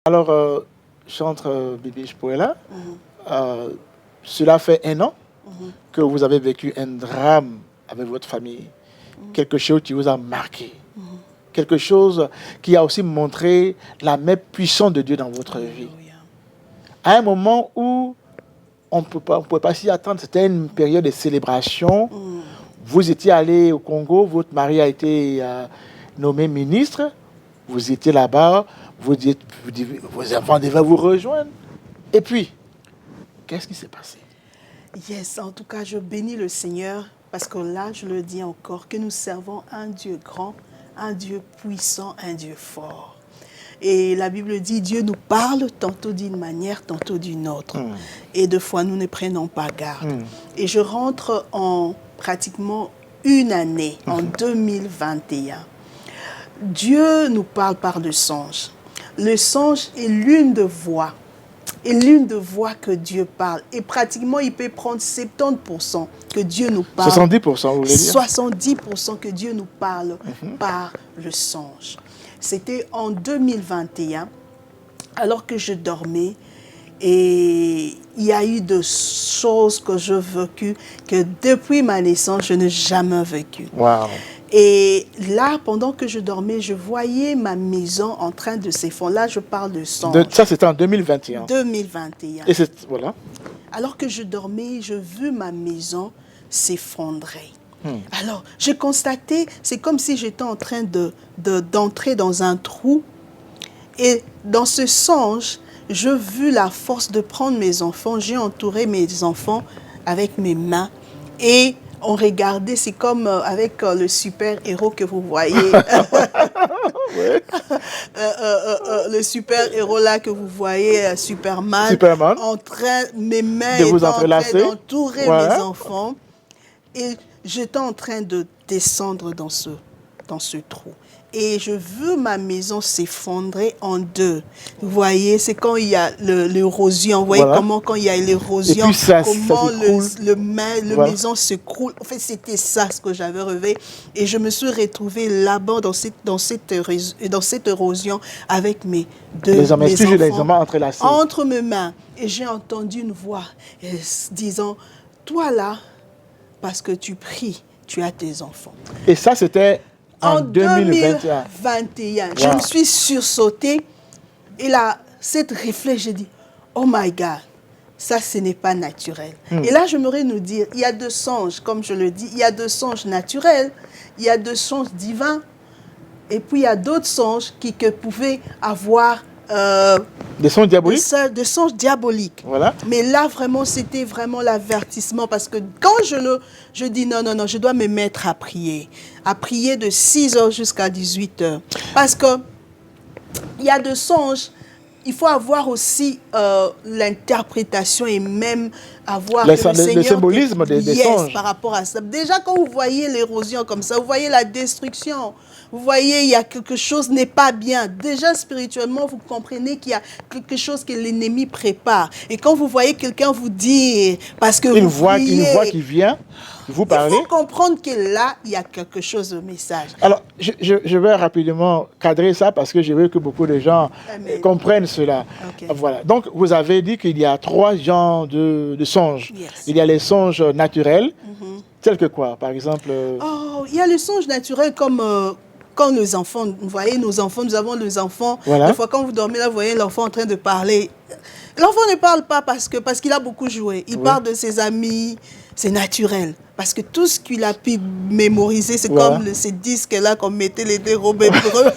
Alors, chantre Bibi Chpoela, cela fait 1 an que vous avez vécu un drame avec votre famille, quelque chose qui vous a marqué, quelque chose qui a aussi montré la main puissante de Dieu dans votre vie. À un moment où on ne pouvait pas s'y attendre, c'était une période de célébration. Vous étiez allé au Congo, votre mari a été nommé ministre, vous étiez là-bas, vos enfants devaient vous rejoindre. Et puis, qu'est-ce qui s'est passé? Yes, en tout cas, je bénis le Seigneur parce que là, je le dis encore, que nous servons un Dieu grand, un Dieu puissant, un Dieu fort. Et la Bible dit, Dieu nous parle tantôt d'une manière, tantôt d'une autre. Et des fois, nous ne prenons pas garde. Et je rentre en pratiquement une année, en 2021. Dieu nous parle par le songe. Le songe est l'une des voix. Et l'une des voix que Dieu parle. Et pratiquement, il peut prendre 70% que Dieu nous parle. 70%, vous voulez dire? 70% que Dieu nous parle par le songe. C'était en 2021, alors que je dormais, et il y a eu des choses que j'ai vécues que depuis ma naissance, je n'ai jamais vécues. Wow. Et là, pendant que je dormais, je voyais ma maison en train de s'effondrer. Là, je parle de songe. Ça, c'était en 2021. 2021. Et c'est, voilà. Alors que je dormais, je vis ma maison s'effondrer. Alors, j'ai constaté, c'est comme si j'étais en train d'entrer dans un trou. Et dans ce songe, je vis la force de prendre mes enfants. J'ai entouré mes enfants avec mes mains. Et on regardait, c'est comme avec le super-héros que vous voyez. Ouais. Le super-héros là que vous voyez, Superman. Mes mains étaient en train d'entourer mes enfants. Et j'étais en train de descendre dans ce trou. Et je vis ma maison s'effondrer en deux. Vous voyez, c'est quand il y a l'érosion. Vous voyez comment quand il y a l'érosion, comment la maison s'écroule. En fait, c'était ça ce que j'avais rêvé. Et je me suis retrouvée là-bas dans cette érosion avec mes enfants entrelacés entre mes mains. Et j'ai entendu une voix disant, toi là, parce que tu pries, tu as tes enfants. Et ça, c'était en 2021. Je me suis sursautée. Et là, cette réflexe, j'ai dit, oh my God, ça, ce n'est pas naturel. Et là, j'aimerais nous dire, il y a 2 songes, comme je le dis, il y a 2 songes naturels, il y a 2 songes divins, et puis il y a d'autres songes qui pouvaient avoir des songes diaboliques. Des songes diaboliques. Voilà. Mais là, vraiment, c'était vraiment l'avertissement. Parce que quand je dis non, je dois me mettre à prier. À prier de 6h jusqu'à 18h. Parce que il y a des songes, il faut avoir aussi l'interprétation et même avoir le symbolisme des songes. Par rapport à ça. Déjà, quand vous voyez l'érosion comme ça, vous voyez la destruction. Vous voyez, il y a quelque chose n'est pas bien. Déjà, spirituellement, vous comprenez qu'il y a quelque chose que l'ennemi prépare. Et quand vous voyez quelqu'un vous dire, parce que une voix qui vient vous parler. Il faut comprendre que là, il y a quelque chose de message. Alors, je vais rapidement cadrer ça parce que je veux que beaucoup de gens comprennent cela. Okay. Voilà. Donc, vous avez dit qu'il y a 3 genres de songes. Yes. Il y a les songes naturels, tels que quoi, par exemple il y a le songe naturel comme... quand nos enfants, vous voyez, nos enfants, nous avons nos enfants. Voilà. Des fois, quand vous dormez là, vous voyez l'enfant en train de parler. L'enfant ne parle pas parce qu'il a beaucoup joué. Il parle de ses amis, c'est naturel. Parce que tout ce qu'il a pu mémoriser, c'est comme ces disques-là qu'on mettait les dérobés breux.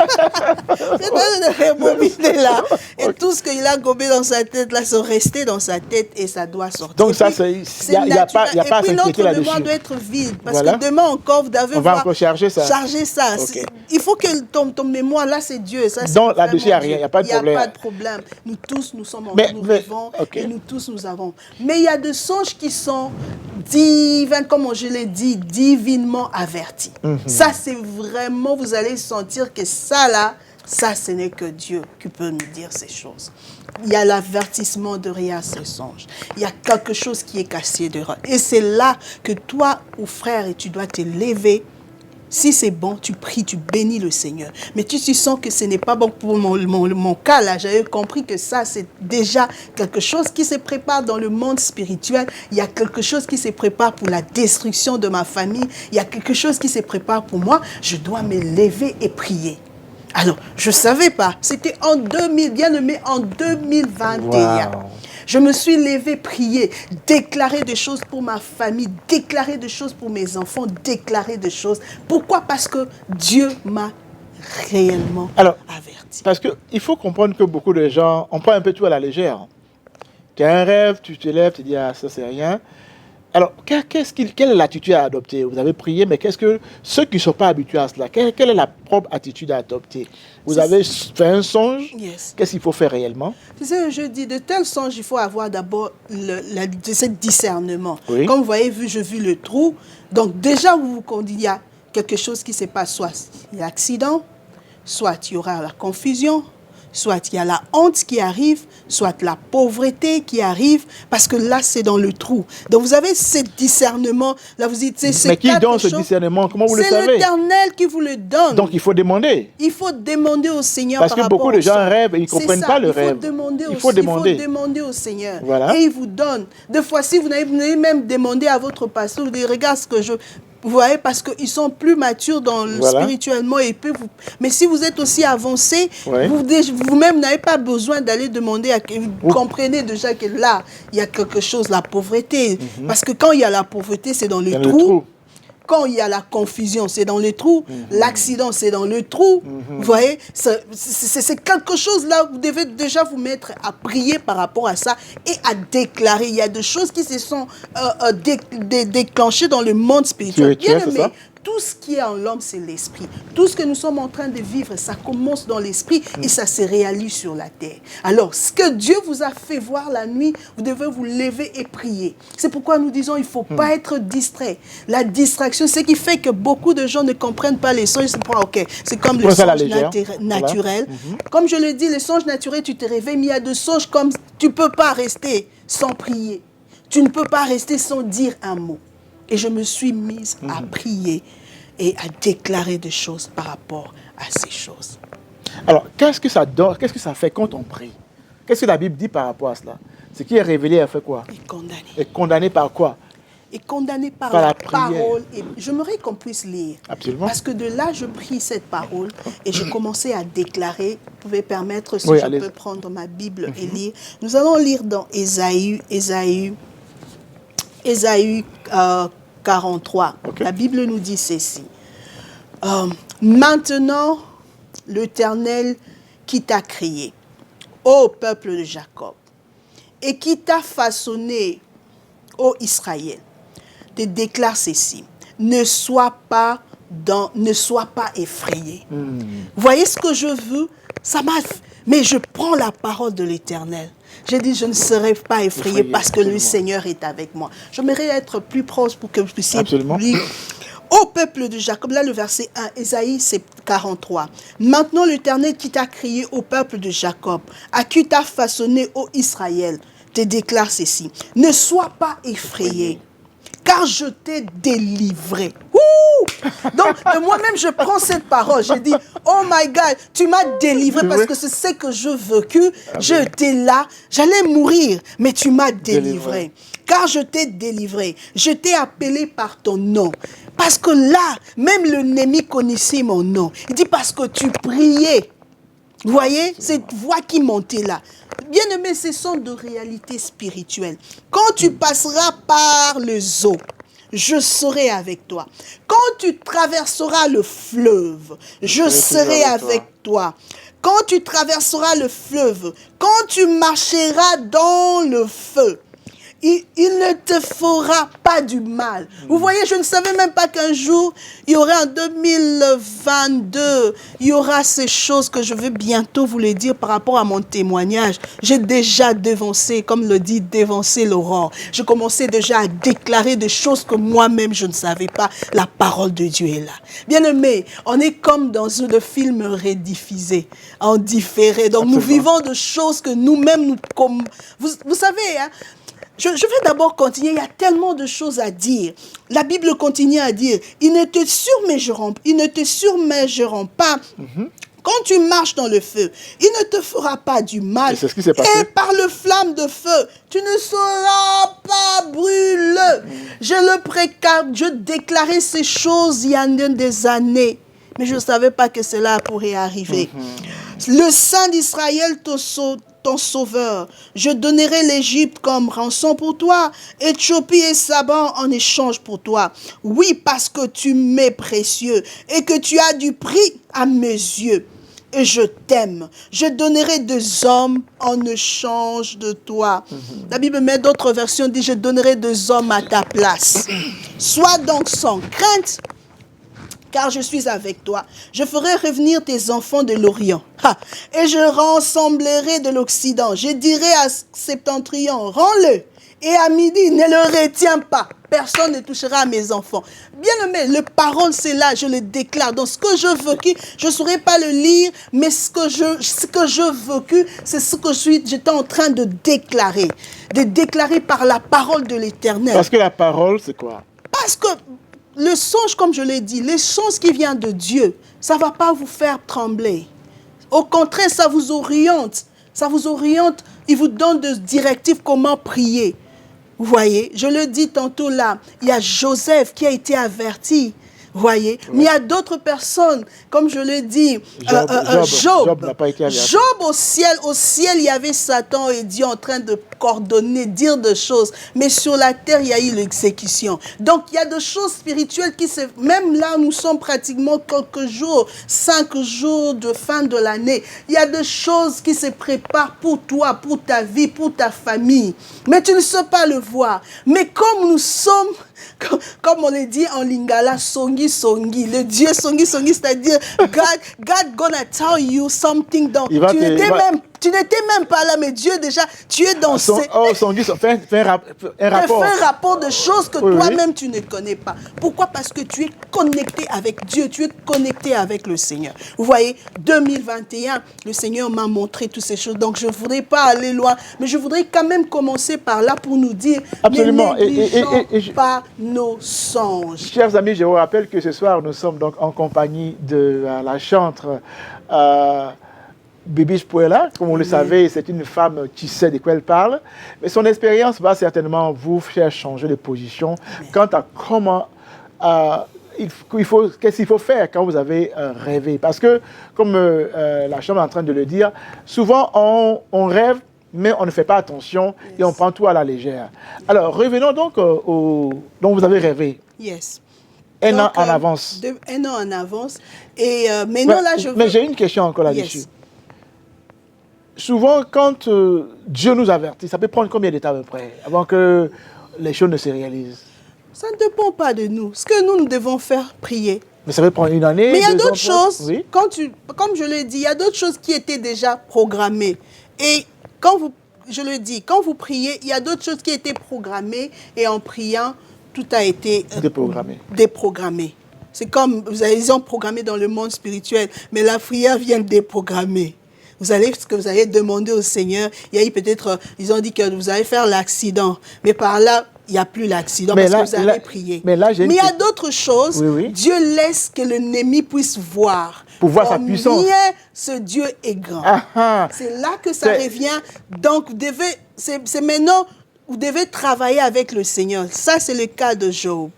C'est de rebobiner là. Et tout ce qu'il a gobé dans sa tête, là, c'est resté dans sa tête et ça doit sortir. Donc ça, il n'y a pas à s'inquiéter là-dessus. Et puis notre mémoire doit être vide. Parce que demain encore, vous devez encore charger ça. Charger ça. Okay. Il faut que ton mémoire, là, c'est Dieu. Ça, donc là-dessus, il n'y a rien, il n'y a pas de problème. Il n'y a pas de problème. Nous tous, nous sommes en nous vivons et nous tous, nous avons. Mais il y a des songes qui sont divins, comme je l'ai dit, divinement avertis. Ça, c'est vraiment, vous allez sentir que ça, là, ça, ce n'est que Dieu qui peut nous dire ces choses. Il y a l'avertissement derrière ces songes. Il y a quelque chose qui est caché dehors. Et c'est là que toi, ou frère, tu dois te lever Si c'est bon, tu pries, tu bénis le Seigneur. Mais tu sens que ce n'est pas bon pour mon cas, là. J'avais compris que ça, c'est déjà quelque chose qui se prépare dans le monde spirituel. Il y a quelque chose qui se prépare pour la destruction de ma famille. Il y a quelque chose qui se prépare pour moi. Je dois me lever et prier. Alors, je ne savais pas. C'était en 2000, bien aimé, en 2021. Wow. Je me suis levée, prier, déclarer des choses pour ma famille, déclarer des choses pour mes enfants, déclarer des choses. Pourquoi? Parce que Dieu m'a réellement averti. Parce qu'il faut comprendre que beaucoup de gens, on prend un peu tout à la légère. Tu as un rêve, tu te lèves, tu dis, ah, ça c'est rien. Alors, quelle est l'attitude à adopter? Vous avez prié, mais qu'est-ce que ceux qui ne sont pas habitués à cela, quelle est la propre attitude à adopter? Vous avez fait un songe, qu'est-ce qu'il faut faire réellement? Tu sais, je dis, de tels songes, il faut avoir d'abord ce discernement. Oui. Comme vous voyez, j'ai vu le trou. Donc déjà, il y a quelque chose qui se passe, soit il y a l'accident, soit il y aura la confusion, soit il y a la honte qui arrive, soit la pauvreté qui arrive, parce que là, c'est dans le trou. Donc, vous avez ce discernement. Là, vous dites, mais qui donne ce discernement? Comment vous le savez? C'est l'Éternel qui vous le donne. Donc, il faut demander. Il faut demander au Seigneur parce que beaucoup de gens rêvent et ils ne comprennent pas le rêve. Il faut demander au Seigneur. Voilà. Et il vous donne. Des fois, si vous n'avez même demandé à votre pasteur, vous dites, regarde ce que je... Vous voyez, parce qu'ils sont plus matures spirituellement. Et mais si vous êtes aussi avancé, vous-même n'avez pas besoin d'aller demander. Vous comprenez déjà que là, il y a quelque chose, la pauvreté. Parce que quand il y a la pauvreté, c'est dans le trou. Quand il y a la confusion, c'est dans le trou. L'accident, c'est dans le trou. Vous voyez, c'est quelque chose là, vous devez déjà vous mettre à prier par rapport à ça et à déclarer. Il y a des choses qui se sont déclenchées dans le monde spirituel. Bien aimé, tout ce qui est en l'homme, c'est l'esprit. Tout ce que nous sommes en train de vivre, ça commence dans l'esprit et ça se réalise sur la terre. Alors, ce que Dieu vous a fait voir la nuit, vous devez vous lever et prier. C'est pourquoi nous disons, il ne faut pas être distrait. La distraction, c'est ce qui fait que beaucoup de gens ne comprennent pas les songes. C'est comme le songe naturel. Comme je le dis, le songe naturel, tu te réveilles, mais il y a des songes comme tu ne peux pas rester sans prier. Tu ne peux pas rester sans dire un mot. Et je me suis mise à prier et à déclarer des choses par rapport à ces choses. Alors, qu'est-ce que ça donne? Qu'est-ce que ça fait quand on prie? Qu'est-ce que la Bible dit par rapport à cela? Ce qui est révélé, elle fait quoi? Est condamné. Est condamné par quoi? Est condamné par la parole. Et j'aimerais qu'on puisse lire. Absolument. Parce que de là, je prie cette parole et je commençais à déclarer. Vous pouvez permettre, si je peux prendre ma Bible et lire. Nous allons lire dans Ésaïe 43. La Bible nous dit ceci. Maintenant, l'Éternel qui t'a créé, ô peuple de Jacob, et qui t'a façonné, ô Israël, te déclare ceci. Ne sois pas effrayé. Vous voyez ce que je veux? Ça m'a... Mais je prends la parole de l'Éternel. J'ai dit, je ne serai pas effrayé parce que le Seigneur est avec moi. J'aimerais être plus proche pour que vous puissiez lire. Ô peuple de Jacob, là le verset 1, Ésaïe 43. Maintenant l'Éternel qui t'a créé, ô peuple de Jacob, à qui t'a façonné, ô Israël, te déclare ceci. Ne sois pas effrayé, car je t'ai délivré. Donc, moi-même, je prends cette parole. Je dis, oh my God, tu m'as délivré parce que c'est ce que je vécu. J'étais là, j'allais mourir, mais tu m'as délivré. Car je t'ai délivré. Je t'ai appelé par ton nom. Parce que là, même l'ennemi connaissait mon nom. Il dit, parce que tu priais. Vous voyez, cette voix qui montait là. Bien aimé, ce sont de réalités spirituelles. Quand tu passeras par le zoo, je serai avec toi. Quand tu traverseras le fleuve, je serai avec toi. Quand tu traverseras le fleuve, quand tu marcheras dans le feu, il ne te fera pas du mal. Vous voyez, je ne savais même pas qu'un jour, il y aura en 2022, il y aura ces choses que je vais bientôt vous les dire par rapport à mon témoignage. J'ai déjà dévancé, comme le dit, dévancé l'aurore. Je commençais déjà à déclarer des choses que moi-même je ne savais pas. La parole de Dieu est là. Bien aimé, on est comme dans le film rediffusé, en différé. Donc nous vivons de choses que nous-mêmes, vous savez, hein, Je vais d'abord continuer, il y a tellement de choses à dire. La Bible continue à dire, ils ne te surmergeront pas. Quand tu marches dans le feu, il ne te fera pas du mal. C'est ce qui s'est passé. Et par le flamme de feu, tu ne seras pas brûlé. Je déclarais ces choses il y a des années. Mais je ne savais pas que cela pourrait arriver. Le Saint d'Israël ton sauveur. Je donnerai l'Égypte comme rançon pour toi, Éthiopie et Saban en échange pour toi. Oui, parce que tu m'es précieux et que tu as du prix à mes yeux. Et je t'aime. Je donnerai 2 hommes en échange de toi. La Bible met d'autres versions, dit, je donnerai 2 hommes à ta place. Sois donc sans crainte, car je suis avec toi. Je ferai revenir tes enfants de l'Orient. Et je rassemblerai de l'Occident. Je dirai à Septentrion, rends-le. Et à midi, ne le retiens pas. Personne ne touchera à mes enfants. Bien-aimé, le parole, c'est là, je le déclare. Donc, ce que je vécu, je ne saurais pas le lire, mais ce que je vécu, c'est ce que j'étais en train de déclarer. De déclarer par la parole de l'Éternel. Parce que la parole, c'est quoi? Parce que le songe, comme je l'ai dit, les choses qui viennent de Dieu, ça ne va pas vous faire trembler. Au contraire, ça vous oriente. Ça vous oriente. Il vous donne des directives comment prier. Vous voyez, je le dis tantôt là, il y a Joseph qui a été averti. Vous voyez, mais il y a d'autres personnes, comme je le dis, Job n'a pas été averti. Job au ciel, il y avait Satan et Dieu en train de coordonner, dire des choses. Mais sur la terre, il y a eu l'exécution. Donc, il y a des choses spirituelles qui se... Même là, nous sommes pratiquement quelques jours, 5 jours de fin de l'année. Il y a des choses qui se préparent pour toi, pour ta vie, pour ta famille. Mais tu ne sais pas le voir. Mais comme nous sommes... Comme on le dit en lingala, songi songi, le Dieu songi songi, c'est-à-dire God gonna tell you something. Donc tu n'étais même pas là, mais Dieu déjà, tu es dans songi, fais un rapport. Fais un rapport de choses que toi-même tu ne connais pas. Pourquoi? Parce que tu es connecté avec Dieu, tu es connecté avec le Seigneur. Vous voyez, 2021, le Seigneur m'a montré toutes ces choses. Donc je ne voudrais pas aller loin, mais je voudrais quand même commencer par là pour nous dire, absolument, ne négligeons pas nos songes. Chers amis, je vous rappelle que ce soir, nous sommes donc en compagnie de la chantre Bibiche Pouella. Comme vous le savez, c'est une femme qui sait de quoi elle parle. Mais son expérience va certainement vous faire changer de position quant à comment... qu'est-ce qu'il faut faire quand vous avez rêvé. Parce que, comme la chambre est en train de le dire, souvent on rêve, mais on ne fait pas attention et on prend tout à la légère. Alors, revenons donc dont vous avez rêvé. Yes. Un an en avance. 1 an en avance. Et maintenant, là, mais j'ai une question encore là-dessus. Yes. Souvent, quand Dieu nous avertit, ça peut prendre combien de temps à peu près avant que les choses ne se réalisent? Ça ne dépend pas de nous. Ce que nous devons faire, prier. Mais ça peut prendre 1 année. Mais il y a d'autres choses, oui? Comme je l'ai dit, il y a d'autres choses qui étaient déjà programmées. Et je le dis, quand vous priez, il y a d'autres choses qui étaient programmées et en priant, tout a été déprogrammé. C'est comme, ils ont programmé dans le monde spirituel, mais la prière vient déprogrammer. Ce que vous allez demander au Seigneur, il y a eu peut-être, ils ont dit que vous allez faire l'accident, mais par là, il n'y a plus l'accident parce que vous avez prié. Mais il y a d'autres choses, Dieu laisse que l'ennemi puisse voir. Pour voir sa puissance. Combien ce Dieu est grand. C'est là que ça revient. Donc, c'est maintenant, vous devez travailler avec le Seigneur. Ça, c'est le cas de Job.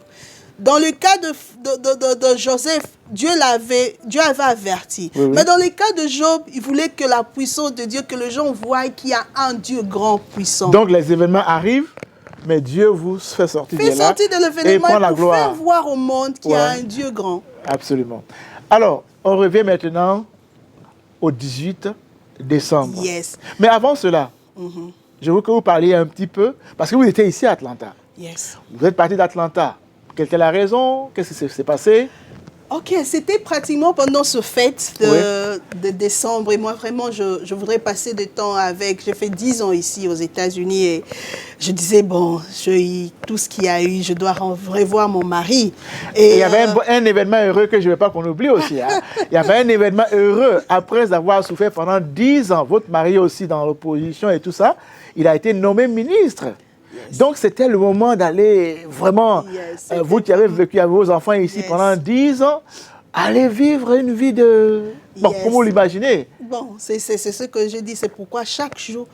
Dans le cas de Joseph, Dieu avait averti. Mais dans le cas de Job, il voulait que la puissance de Dieu, que les gens voient qu'il y a un Dieu grand, puissant. Donc, les événements arrivent, mais Dieu vous fait sortir de là. Fait sortir de l'événement pour faire voir au monde qu'il y a un Dieu grand. Absolument. Alors, on revient maintenant au 18 décembre. Yes. Mais avant cela, je veux que vous parliez un petit peu, parce que vous étiez ici à Atlanta. Yes. Vous êtes parti d'Atlanta. Quelle était la raison? Qu'est-ce qui s'est passé? Ok, c'était pratiquement pendant ce fête de décembre. Et moi, vraiment, je voudrais passer du temps avec... J'ai fait 10 ans ici aux États-Unis et je disais, bon, tout ce qu'il y a eu, je dois revoir mon mari. Et il y avait un événement heureux que je ne veux pas qu'on oublie aussi. Hein. Il y avait un événement heureux. Après avoir souffert pendant 10 ans, votre mari aussi dans l'opposition et tout ça, il a été nommé ministre. Donc, c'était le moment d'aller vraiment, vous qui avez vécu avec vos enfants ici pendant 10 ans, aller vivre une vie de... Bon, comment vous l'imaginez? Bon, c'est ce que je dis, c'est pourquoi chaque jour...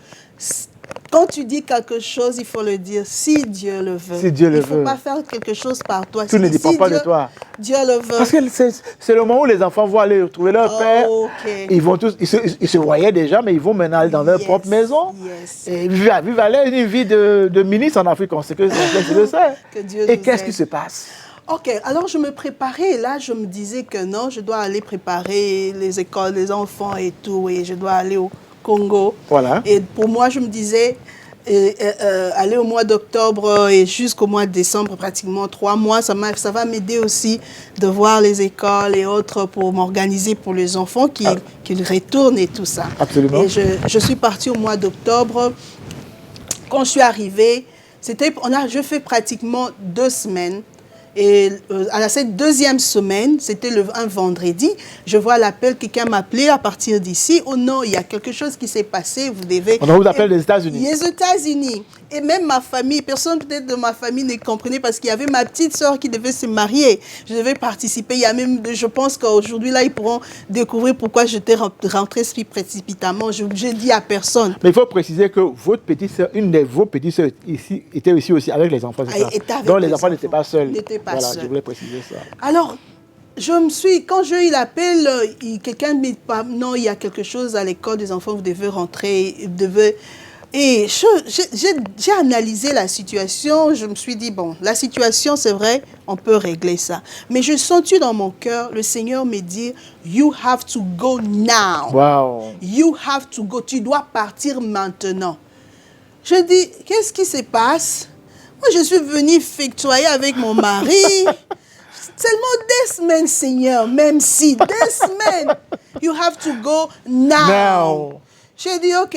Quand tu dis quelque chose, il faut le dire, si Dieu le veut. Si Dieu le veut. Il ne faut pas faire quelque chose par toi. Tout ne dépend pas de toi. Dieu le veut. Parce que c'est le moment où les enfants vont aller retrouver leur père. Ils vont tous, ils se voyaient déjà, mais ils vont maintenant aller dans leur propre maison. Et vivre aller une vie de ministre en Afrique, on sait que c'est. Et qu'est-ce qui se passe? Ok, alors je me préparais, et là je me disais que non, je dois aller préparer les écoles, les enfants et tout, et je dois aller au Congo. Voilà. Et pour moi, je me disais, aller au mois d'octobre et jusqu'au mois de décembre, pratiquement 3 mois, ça va m'aider aussi de voir les écoles et autres pour m'organiser pour les enfants qui retournent et tout ça. Absolument. Et je suis partie au mois d'octobre. Quand je suis arrivée, je fais pratiquement 2 semaines. Et à cette 2e semaine, c'était un vendredi, je vois l'appel, quelqu'un m'a appelé à partir d'ici. Oh non, il y a quelque chose qui s'est passé, vous devez... On vous appelle des États-Unis. Les États-Unis. Et même ma famille, personne peut-être de ma famille ne comprenait parce qu'il y avait ma petite soeur qui devait se marier. Je devais participer. Il y a même, je pense qu'aujourd'hui, là, ils pourront découvrir pourquoi j'étais rentrée si précipitamment. Je dis à personne. Mais il faut préciser que votre petite soeur, une de vos petites soeurs ici, était ici aussi avec les enfants. Donc les enfants n'étaient pas seuls. Voilà, je voulais préciser ça. Alors, quand j'ai eu l'appel, quelqu'un me dit, non, il y a quelque chose à l'école des enfants, vous devez rentrer, Et j'ai analysé la situation, je me suis dit, bon, la situation, c'est vrai, on peut régler ça. Mais je sentis dans mon cœur, le Seigneur me dit, you have to go now. Wow. You have to go, tu dois partir maintenant. Je dis, qu'est-ce qui se passe? Moi, je suis venue fectoyer avec mon mari. Seulement 2 semaines, Seigneur, même si 2 semaines. You have to go now. J'ai dit, ok,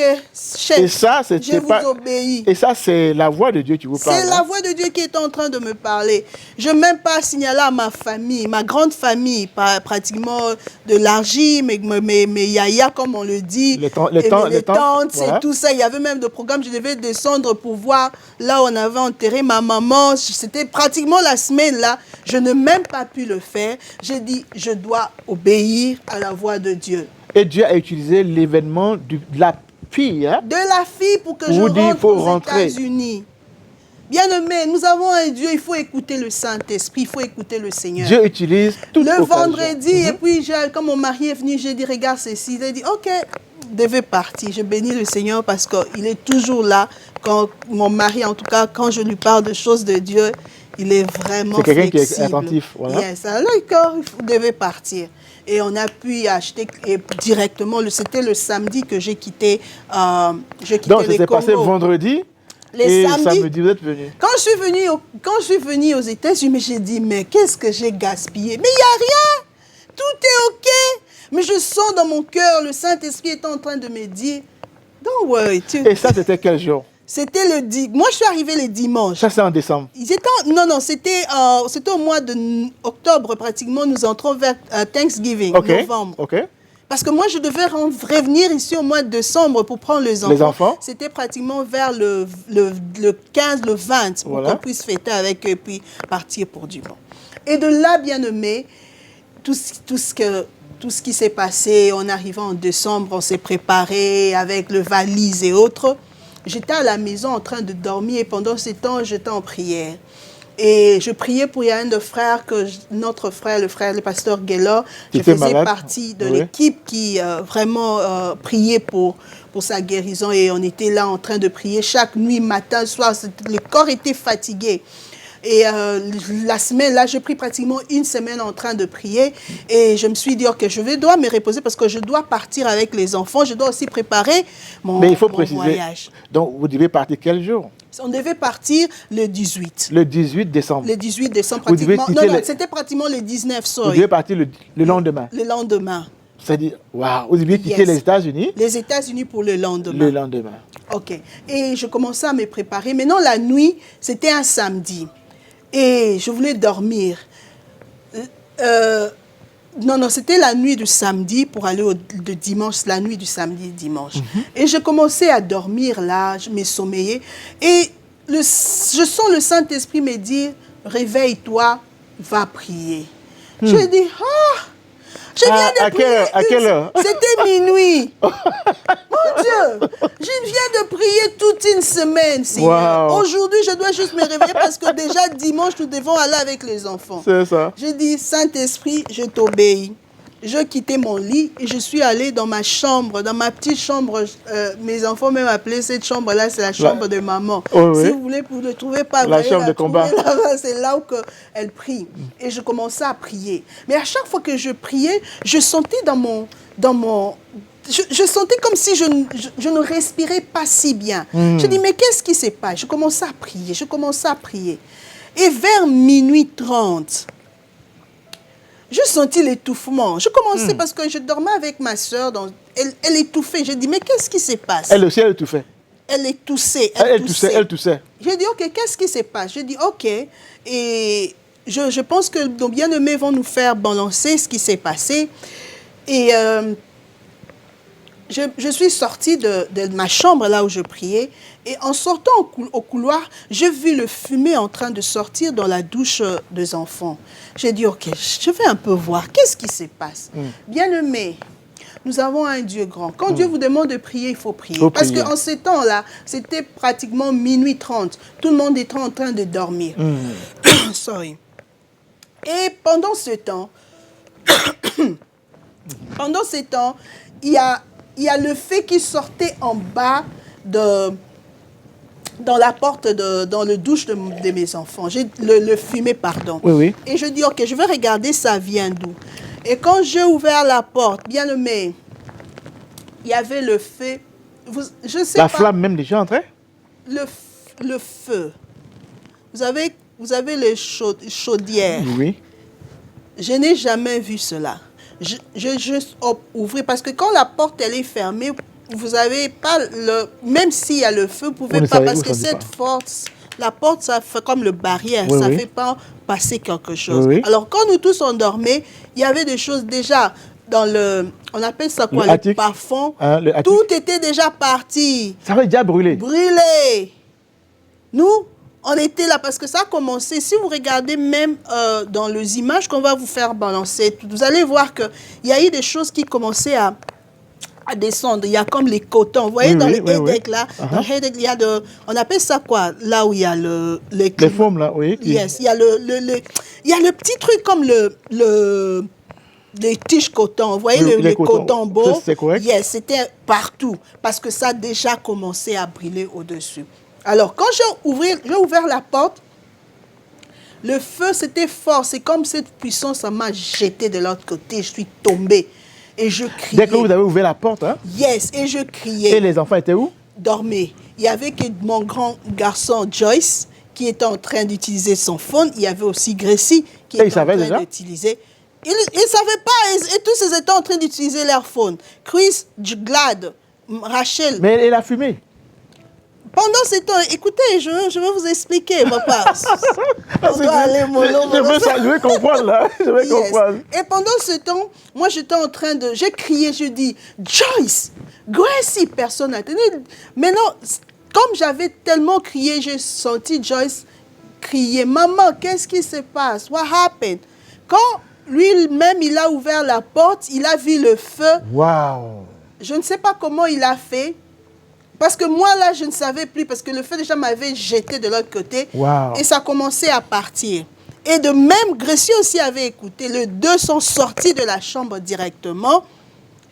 chef, je vous obéis. Et ça, c'est la voix de Dieu qui vous parle. C'est la voix de Dieu qui est en train de me parler. Je n'ai même pas signalé à ma famille, ma grande famille, pratiquement de l'argile, mes yaya, comme on le dit, les tantes, c'est tout ça. Il y avait même des programmes, je devais descendre pour voir là où on avait enterré ma maman. C'était pratiquement la semaine là. Je n'ai même pas pu le faire. J'ai dit, je dois obéir à la voix de Dieu. Et Dieu a utilisé l'événement de la fille. Hein? De la fille pour que je rentre aux États-Unis. Bien-aimé, nous avons un Dieu, il faut écouter le Saint-Esprit, il faut écouter le Seigneur. Dieu utilise tout le vendredi, et puis quand mon mari est venu, j'ai dit, regarde ceci. Il a dit, ok, je devais partir. Je bénis le Seigneur parce qu'il est toujours là. Quand mon mari, en tout cas, quand je lui parle de choses de Dieu, il est vraiment flexible. C'est quelqu'un qui est attentif. Voilà. Yes, alors il devait partir. Et on a pu acheter directement, c'était le samedi que j'ai quitté le Congo. Donc, ça s'est passé vendredi et samedi, vous êtes venu. Quand je suis venue aux États-Unis, j'ai dit, mais qu'est-ce que j'ai gaspillé? Mais il n'y a rien, tout est OK. Mais je sens dans mon cœur, le Saint-Esprit est en train de me dire, don't worry. Et ça, c'était quel jour? C'était moi, je suis arrivée le dimanche. Ça, c'est en décembre? Non, c'était au mois d'octobre, pratiquement. Nous entrons vers Thanksgiving, novembre. OK. Parce que moi, je devais revenir ici au mois de décembre pour prendre les enfants. Les enfants? C'était pratiquement vers le 15, le 20, pour qu'on puisse fêter avec eux et puis partir pour du bon. Et de là, bien-aimé, tout ce qui s'est passé, en arrivant en décembre, on s'est préparé avec le valise et autres. J'étais à la maison en train de dormir et pendant ce temps, j'étais en prière. Et je priais pour un de frères, notre frère, le pasteur Gaylor, je faisais partie de l'équipe qui vraiment priait pour sa guérison. Et on était là en train de prier chaque nuit, matin, soir. Le corps était fatigué. Et la semaine, là, j'ai pris pratiquement 1 semaine en train de prier. Et je me suis dit, OK, je dois me reposer parce que je dois partir avec les enfants. Je dois aussi préparer mon voyage. Mais il faut préciser, donc vous devez partir quel jour? On devait partir le 18. Le 18 décembre? Le 18 décembre, pratiquement. Non, c'était pratiquement le 19, sorry. Vous devez partir le lendemain? Le lendemain. C'est-à-dire, waouh, vous deviez quitter les États-Unis? Les États-Unis pour le lendemain. Le lendemain. OK. Et je commençais à me préparer. Maintenant, la nuit, c'était un samedi. Et je voulais dormir. Non, c'était la nuit du samedi pour aller le dimanche, la nuit du samedi dimanche. Et je commençais à dormir là, je me sommeillais. Et je sens le Saint-Esprit me dire, réveille-toi, va prier. Je dis, je viens de prier. À quelle heure? C'était minuit. Mon Dieu, je viens de prier toute une semaine. Wow. Aujourd'hui, je dois juste me réveiller parce que déjà dimanche, nous devons aller avec les enfants. C'est ça. Je dis, Saint-Esprit, je t'obéis. Je quittais mon lit et je suis allée dans ma chambre, dans ma petite chambre. Mes enfants même appelaient cette chambre-là, c'est la chambre de maman. Si vous voulez, vous ne trouvez pas. La chambre de combat. C'est là où elle prie. Et je commençais à prier. Mais à chaque fois que je priais, je sentais je sentais comme si je ne respirais pas si bien. Je dis, mais qu'est-ce qui se passe? Je commençais à prier. Et vers minuit 30, je sentis l'étouffement. Je commençais parce que je dormais avec ma soeur. Elle étouffait. Je dis, mais qu'est-ce qui se passe? Elle aussi, elle étouffait. Elle toussait. Elle toussait. J'ai dit, OK, qu'est-ce qui se passe? J'ai dit, OK. Et je pense que nos bien-aimés vont nous faire balancer ce qui s'est passé. Et je suis sortie de ma chambre, là où je priais. Et en sortant au couloir, j'ai vu le fumée en train de sortir dans la douche des enfants. J'ai dit, OK, je vais un peu voir. Qu'est-ce qui se passe? Bien-aimés, nous avons un Dieu grand. Quand Dieu vous demande de prier, il faut prier. Parce qu'en ces temps-là, c'était pratiquement minuit 30. Tout le monde était en train de dormir. Sorry. Et pendant ce temps, il y a le feu qui sortait en bas dans la porte, dans le douche de mes enfants. Le fumée, pardon. Oui. Et je dis, OK, je vais regarder ça vient d'où. Et quand j'ai ouvert la porte, bien aimé, il y avait le feu. Je sais la flamme même déjà entrée? Le feu. Vous avez les chaudières. Oui. Je n'ai jamais vu cela. J'ai juste ouvert, parce que quand la porte elle est fermée, vous n'avez pas même s'il y a le feu, vous ne pouvez pas, parce que cette force, la porte, ça fait comme le barrière, ça ne fait pas passer quelque chose. Alors, quand nous tous on dormait, il y avait des choses déjà dans on appelle ça quoi, le plafond, tout était déjà parti. Ça avait déjà brûlé. Brûlé. Nous, on était là parce que ça a commencé. Si vous regardez même dans les images qu'on va vous faire balancer, vous allez voir qu'il y a eu des choses qui commençaient à descendre. Il y a comme les cotons. Vous voyez, dans les headdeck, là, dans le headdeck, il y a on appelle ça quoi? Là où il y a les formes, là, oui. Yes, il y a il y a le petit truc comme les tiges coton. Vous voyez, les coton beau? C'est correct. Yes, c'était partout. Parce que ça a déjà commencé à brûler au-dessus. Alors, quand j'ai ouvert la porte, le feu, c'était fort. C'est comme cette puissance, ça m'a jeté de l'autre côté. Je suis tombée. Et je criais. Dès que vous avez ouvert la porte, hein? Yes, et je criais. Et les enfants étaient où? Dormaient. Il y avait que mon grand garçon, Joyce, qui était en train d'utiliser son phone. Il y avait aussi Gracie, qui était en train d'utiliser. Ils ne savaient pas. Et tous ils étaient en train d'utiliser leur phone. Chris, Glad, Rachel. Mais elle a fumé. Pendant ce temps, écoutez, je vais vous expliquer, papa. Je vais comprendre, là. Je vais comprendre. Et pendant ce temps, moi, j'étais en train de... J'ai crié, je dis, Joyce, Gracie, personne n'a tenu. Maintenant, comme j'avais tellement crié, j'ai senti Joyce crier, maman, qu'est-ce qui se passe? What happened? Quand lui-même, il a ouvert la porte, il a vu le feu. Wow. Je ne sais pas comment il a fait. Parce que moi, là, je ne savais plus, parce que le feu déjà m'avait jeté de l'autre côté. Wow. Et ça commençait à partir. Et de même, Gracie aussi avait écouté. Les deux sont sortis de la chambre directement.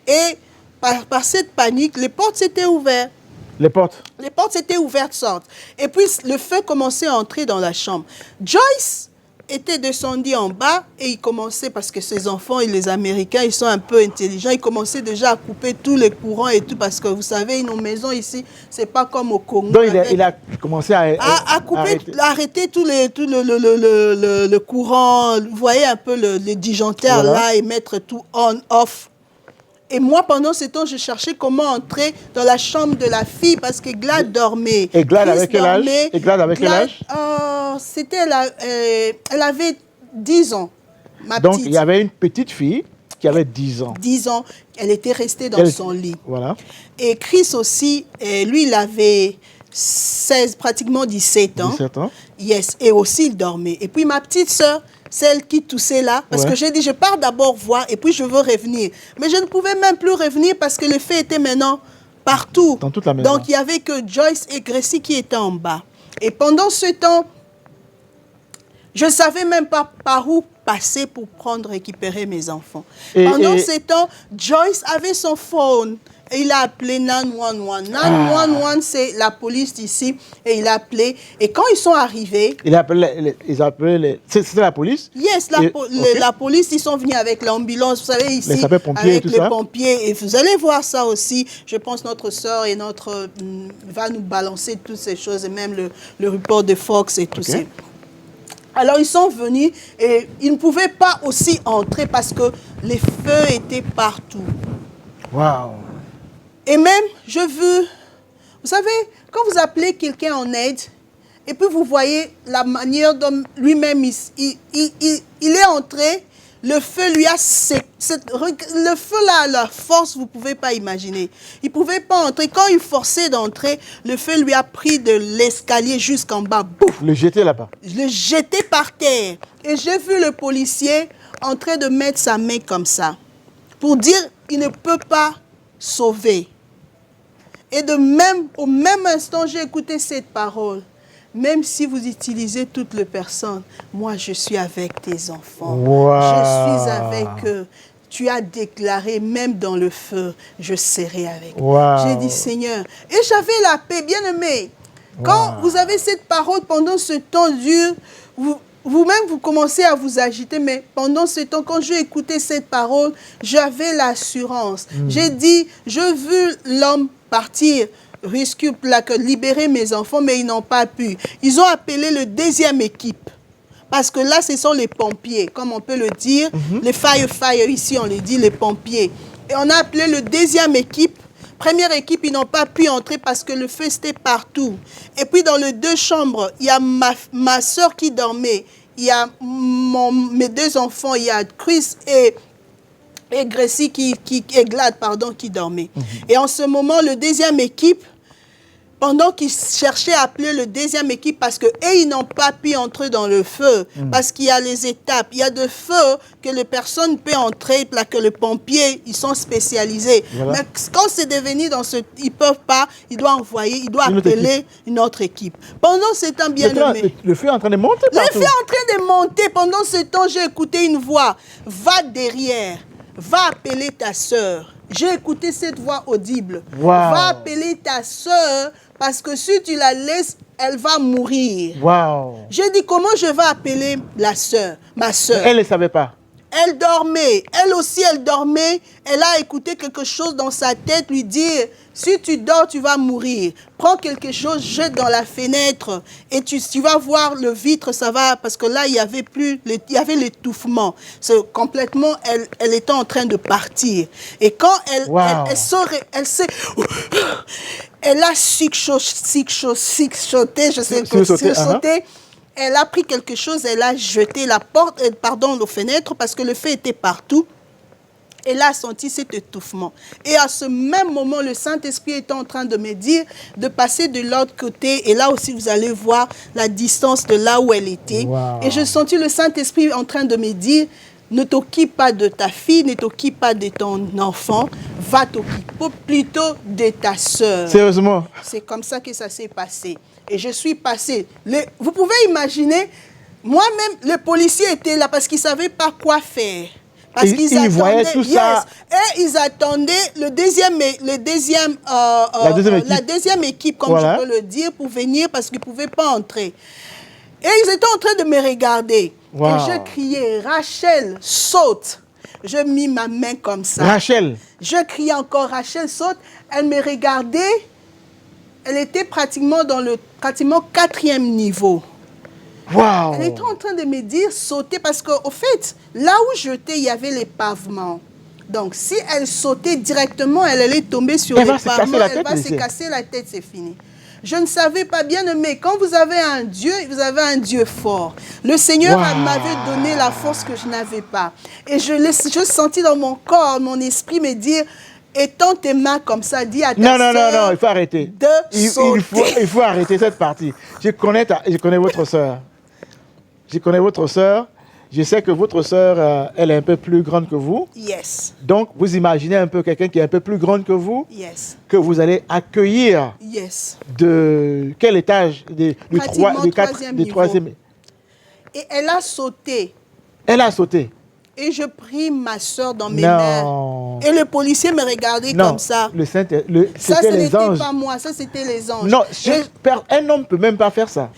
Et par cette panique, les portes s'étaient ouvertes. Les portes s'étaient ouvertes, sortent. Et puis, le feu commençait à entrer dans la chambre. Joyce était descendu en bas et il commençait, parce que ces enfants et les Américains, ils sont un peu intelligents, ils commençaient déjà à couper tous les courants et tout, parce que vous savez, nos maisons ici, c'est pas comme au Congo. Donc il a commencé à couper, arrêter tout le courant, vous voyez un peu le disjoncteur là, et mettre tout on, off. Et moi, pendant ce temps, je cherchais comment entrer dans la chambre de la fille parce que Glad dormait. Et Glad avec quel âge? Et Glad avec quel âge? Elle avait 10 ans, ma Donc, petite. il y avait une petite fille qui avait 10 ans. 10 ans. Elle était restée dans son lit. Voilà. Et Chris aussi, lui, il avait pratiquement 17 ans. 17 ans. Yes, et aussi il dormait. Et puis ma petite sœur, celle qui toussait là, parce que j'ai dit, je pars d'abord voir et puis je veux revenir. Mais je ne pouvais même plus revenir parce que le feu était maintenant partout. Dans toute la maison. Donc il n'y avait que Joyce et Gracie qui étaient en bas. Et pendant ce temps, je ne savais même pas par où passer pour récupérer mes enfants. Pendant ce temps, Joyce avait son phone. Et il a appelé 911. 911, c'est la police d'ici. Et il a appelé. Et quand ils sont arrivés... Ils appelaient c'était la police? Yes, la police, ils sont venus avec l'ambulance. Vous savez, ici, avec les pompiers. Et vous allez voir ça aussi. Je pense que notre sœur et va nous balancer toutes ces choses. Et même le report de Fox et tout ça. Alors, ils sont venus et ils ne pouvaient pas aussi entrer parce que les feux étaient partout. Waouh! Et même, vous savez, quand vous appelez quelqu'un en aide, et puis vous voyez la manière dont lui-même, il est entré, le feu lui a... le feu là, la force, vous ne pouvez pas imaginer. Il ne pouvait pas entrer. Quand il forçait d'entrer, le feu lui a pris de l'escalier jusqu'en bas. Bouf! Le jeter là-bas. Le jeter par terre. Et j'ai vu le policier en train de mettre sa main comme ça, pour dire qu'il ne peut pas sauver. Et au même instant, j'ai écouté cette parole. Même si vous utilisez toutes les personnes, moi, je suis avec tes enfants. Wow. Je suis avec eux. Tu as déclaré, même dans le feu, je serai avec eux. Wow. J'ai dit, Seigneur. Et j'avais la paix, bien-aimé. Quand vous avez cette parole pendant ce temps dur, vous-même, vous commencez à vous agiter, mais pendant ce temps, quand j'ai écouté cette parole, j'avais l'assurance. J'ai dit, je veux l'homme partir, libérer mes enfants, mais ils n'ont pas pu. Ils ont appelé le deuxième équipe. Parce que là, ce sont les pompiers, comme on peut le dire. Les fire, ici, on les dit les pompiers. Et on a appelé le deuxième équipe. Première équipe, ils n'ont pas pu entrer parce que le feu était partout. Et puis dans les 2 chambres, il y a ma soeur qui dormait. Il y a mes 2 enfants, il y a Chris et Gracie Glad, qui dormaient. Et en ce moment, le deuxième équipe, pendant qu'ils cherchaient à appeler le deuxième équipe, parce qu'ils n'ont pas pu entrer dans le feu, parce qu'il y a les étapes. Il y a des feux que les personnes peuvent entrer, là, que les pompiers, ils sont spécialisés. Voilà. Mais quand c'est devenu ils ne peuvent pas, ils doivent appeler une autre équipe. Pendant ce temps, bien aimé. Le feu est en train de monter partout. Le feu est en train de monter. Pendant ce temps, j'ai écouté une voix. Va derrière. Va appeler ta sœur. J'ai écouté cette voix audible. Wow. Va appeler ta sœur parce que si tu la laisses, elle va mourir. Wow. J'ai dit, comment je vais appeler ma sœur? Elle ne savait pas. Elle dormait. Elle aussi, elle dormait. Elle a écouté quelque chose dans sa tête lui dire, si tu dors, tu vas mourir. Prends quelque chose, jette dans la fenêtre et tu vas voir le vitre, ça va, parce que là, il y avait l'étouffement. Complètement, elle était en train de partir. Et quand elle a sursauté, je sais pas, sursauté. Elle a pris quelque chose, elle a jeté la fenêtre parce que le feu était partout. Elle a senti cet étouffement. Et à ce même moment, le Saint-Esprit était en train de me dire de passer de l'autre côté. Et là aussi, vous allez voir la distance de là où elle était. Wow. Et je sentis le Saint-Esprit en train de me dire, ne t'occupe pas de ta fille, ne t'occupe pas de ton enfant, va t'occuper plutôt de ta sœur. Sérieusement? C'est comme ça que ça s'est passé. Et je suis passée. Vous pouvez imaginer, moi-même, le policier était là parce qu'il ne savait pas quoi faire. Parce qu'ils attendaient tout ça. Et ils attendaient la deuxième équipe, comme je peux le dire, pour venir parce qu'ils ne pouvaient pas entrer. Et ils étaient en train de me regarder. Wow. Et je criais, Rachel, saute. Je mis ma main comme ça. Rachel. Je criais encore, Rachel, saute. Elle me regardait. Elle était pratiquement dans le 4e niveau. Wow. Elle était en train de me dire sauter parce qu'au fait, là où j'étais, il y avait les pavements. Donc, si elle sautait directement, elle allait tomber sur les pavements. Elle va se casser la tête, c'est fini. Je ne savais pas, bien aimé, quand vous avez un Dieu fort. Le Seigneur m'avait donné la force que je n'avais pas. Et je sentis dans mon corps, mon esprit me dire, étends tes mains comme ça, dis à ta sœur. Non, il faut arrêter. Il faut arrêter cette partie. Je connais votre sœur. Je connais votre sœur. Je sais que votre sœur, elle est un peu plus grande que vous. Yes. Donc, vous imaginez un peu quelqu'un qui est un peu plus grande que vous, yes, que vous allez accueillir yes, de quel étage? Du troisième. Et elle a sauté. Elle a sauté. Et je pris ma soeur dans mes mains. Et le policier me regardait comme ça. Ça, ce n'était pas moi, ça c'était les anges. Non, un homme ne peut même pas faire ça.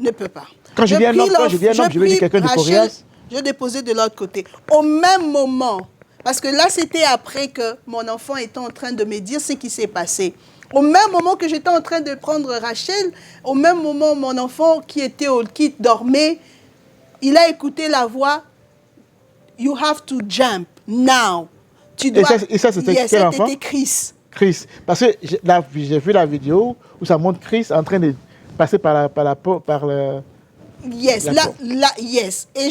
Ne peut pas. Quand je dis un homme, je veux dire quelqu'un de coriace. Je déposais de l'autre côté. Au même moment, parce que là c'était après que mon enfant était en train de me dire ce qui s'est passé. Au même moment que j'étais en train de prendre Rachel, au même moment mon enfant qui dormait, il a écouté la voix. You have to jump now. Tu dois... Et ça c'était quel enfant? C'était Chris. Chris. Parce que j'ai vu la vidéo où ça montre Chris en train de passer par le... Yes, yes. Et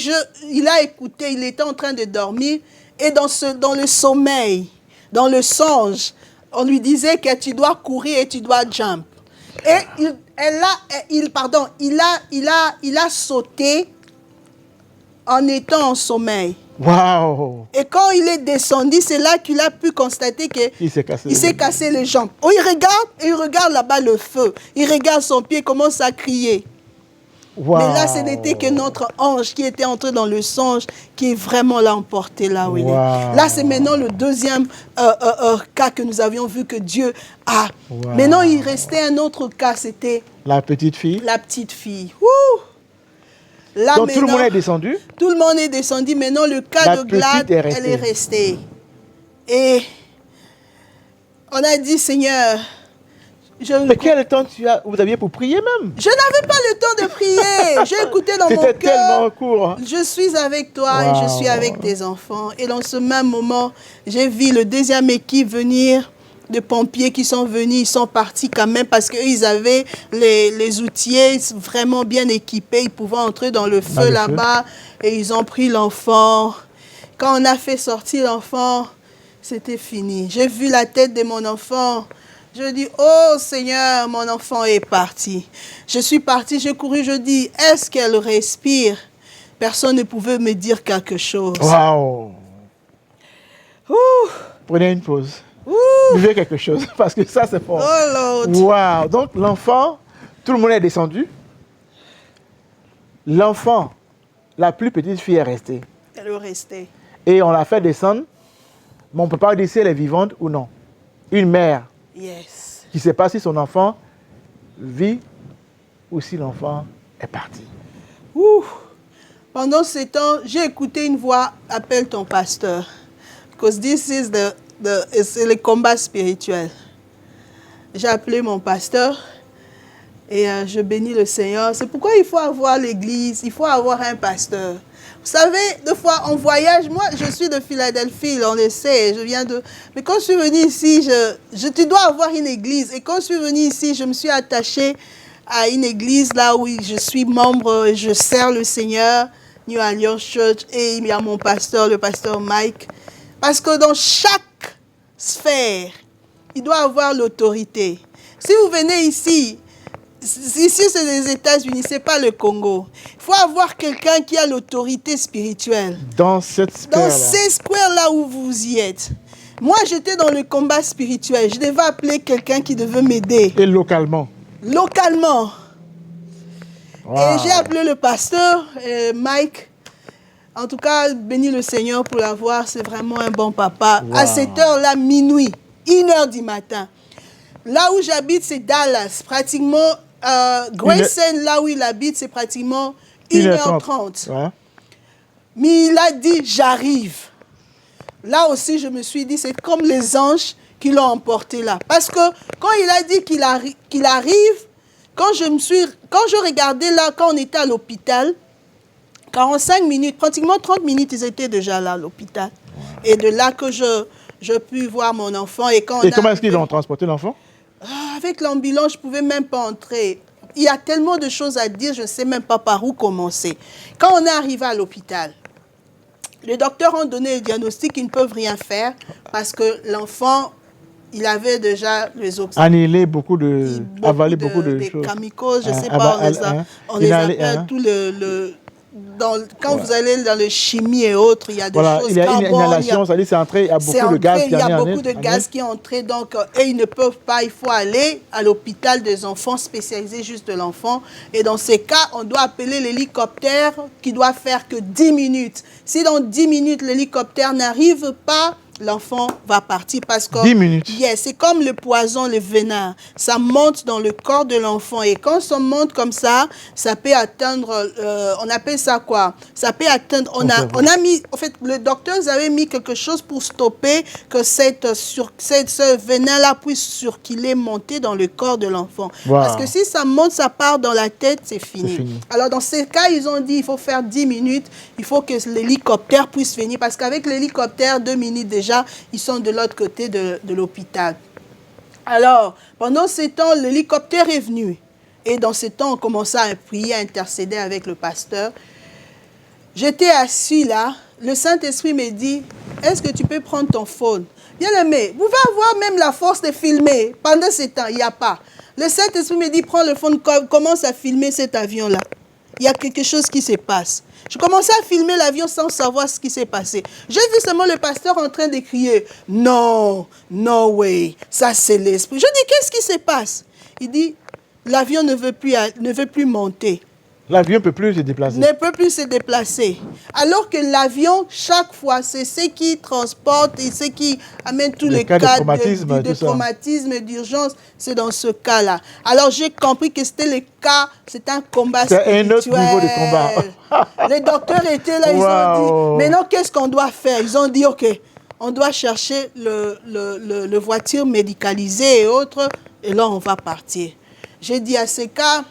il a écouté, il était en train de dormir. Et dans le sommeil, dans le songe, on lui disait que tu dois courir et tu dois jump. Et il a sauté en étant en sommeil. Wow. Et quand il est descendu, c'est là qu'il a pu constater qu'il s'est cassé les jambes. Oh, il regarde là-bas le feu. Il regarde son pied, commence à crier. Wow. Mais là, ce n'était que notre ange qui était entré dans le songe, qui est vraiment là emporté là où il est. Là, c'est maintenant le deuxième cas que nous avions vu que Dieu a. Wow. Maintenant, il restait un autre cas, c'était... La petite fille. La petite fille. Ouh. Là, donc tout le monde est descendu? Tout le monde est descendu. Maintenant, le cas de Glad, elle est restée. Et on a dit, Seigneur... Mais quel temps vous aviez pour prier même? Je n'avais pas le temps de prier. J'ai écouté dans mon cœur. C'était tellement court. Je suis avec toi et je suis avec tes enfants. Et dans ce même moment, j'ai vu le deuxième équipe venir, de pompiers qui sont venus. Ils sont partis quand même parce qu'ils avaient les outils vraiment bien équipés. Ils pouvaient entrer dans le feu là-bas et ils ont pris l'enfant. Quand on a fait sortir l'enfant, c'était fini. J'ai vu la tête de mon enfant. Je dis, oh Seigneur, mon enfant est parti. Je suis partie, j'ai couru, je dis, est-ce qu'elle respire? Personne ne pouvait me dire quelque chose. Waouh! Prenez une pause. Buvez quelque chose, parce que ça c'est fort. Oh Lord! Waouh! Donc l'enfant, tout le monde est descendu. L'enfant, la plus petite fille est restée. Elle est restée. Et on l'a fait descendre, mais on ne peut pas dire si elle est vivante ou non. Une mère. Yes. Qui ne sait pas si son enfant vit ou si l'enfant est parti. Ouh. Pendant ce temps, j'ai écouté une voix, appelle ton pasteur. Because this is c'est le combat spirituel. J'ai appelé mon pasteur et je bénis le Seigneur. C'est pourquoi il faut avoir l'église, il faut avoir un pasteur. Vous savez, des fois, on voyage. Moi, je suis de Philadelphie, on le sait. Je viens de... Mais quand je suis venue ici, tu dois avoir une église. Et quand je suis venue ici, je me suis attachée à une église là où je suis membre, je sers le Seigneur, New Alliance Church. Et il y a mon pasteur, le pasteur Mike. Parce que dans chaque sphère, il doit avoir l'autorité. Si vous venez ici... Ici, c'est les États-Unis, ce n'est pas le Congo. Il faut avoir quelqu'un qui a l'autorité spirituelle. Dans cette sphère-là. Dans ces sphères-là où vous y êtes. Moi, j'étais dans le combat spirituel. Je devais appeler quelqu'un qui devait m'aider. Et localement? Localement. Wow. Et j'ai appelé le pasteur, Mike. En tout cas, bénis le Seigneur pour l'avoir. C'est vraiment un bon papa. Wow. À cette heure-là, minuit, 1h du matin. Là où j'habite, c'est Dallas. Pratiquement... Grayson, là où il habite, c'est pratiquement 1h30. Ouais. Mais il a dit, j'arrive. Là aussi, je me suis dit, c'est comme les anges qui l'ont emporté là. Parce que quand il a dit qu'il arrive, quand je regardais là, quand on était à l'hôpital, 45 minutes, pratiquement 30 minutes, ils étaient déjà là à l'hôpital. Ouais. Et de là que je pus voir mon enfant. Et comment est-ce qu'ils ont transporté l'enfant? Avec l'ambulance, je ne pouvais même pas entrer. Il y a tellement de choses à dire, je ne sais même pas par où commencer. Quand on est arrivé à l'hôpital, les docteurs ont donné le diagnostic qu'ils ne peuvent rien faire parce que l'enfant il avait déjà les oxydes. Annihilé avalé beaucoup de des choses. Kamikazes, je ne sais pas, on les appelle tout quand vous allez dans le chimie et autres, il y a des choses, il y a une inhalation, ça dit c'est entré, il y a beaucoup de gaz qui il y a beaucoup de gaz qui est entré, donc, et ils ne peuvent pas, il faut aller à l'hôpital des enfants spécialisé juste de l'enfant, et dans ces cas, on doit appeler l'hélicoptère qui doit faire que 10 minutes. Si dans 10 minutes, l'hélicoptère n'arrive pas, l'enfant va partir parce que 10 minutes. C'est comme le poison, le venin. Ça monte dans le corps de l'enfant. Et quand ça monte comme ça peut atteindre, on appelle ça quoi? Ça peut atteindre, on a mis, en fait, le docteur avait mis quelque chose pour stopper que ce venin-là puisse circuler, monter dans le corps de l'enfant. Wow. Parce que si ça monte, ça part dans la tête, c'est fini. Alors dans ces cas, ils ont dit, il faut faire 10 minutes, il faut que l'hélicoptère puisse venir. Parce qu'avec l'hélicoptère, 2 minutes déjà, ils sont de l'autre côté de l'hôpital. Alors, pendant ce temps, l'hélicoptère est venu. Et dans ce temps, on commençait à prier, à intercéder avec le pasteur. J'étais assis là. Le Saint-Esprit me dit, est-ce que tu peux prendre ton phone? Bien aimé, vous pouvez avoir même la force de filmer. Pendant ce temps, il n'y a pas. Le Saint-Esprit me dit, prends le phone, commence à filmer cet avion-là. Il y a quelque chose qui se passe. Je commençais à filmer l'avion sans savoir ce qui s'est passé. J'ai vu seulement le pasteur en train de crier, « Non, no way, ça c'est l'esprit. » Je dis, qu'est-ce qui se passe? Il dit, l'avion ne veut plus monter. L'avion ne peut plus se déplacer. Ne peut plus se déplacer. Alors que l'avion, chaque fois, c'est ce qui transporte et ce qui amène tous les cas de traumatisme, d'urgence. C'est dans ce cas-là. Alors j'ai compris que c'était le cas, c'est un combat spirituel. C'est un autre niveau de combat. Les docteurs étaient là, ils ont dit, maintenant qu'est-ce qu'on doit faire? Ils ont dit, ok, on doit chercher le voiture médicalisée et autres, et là on va partir. J'ai dit à ces cas,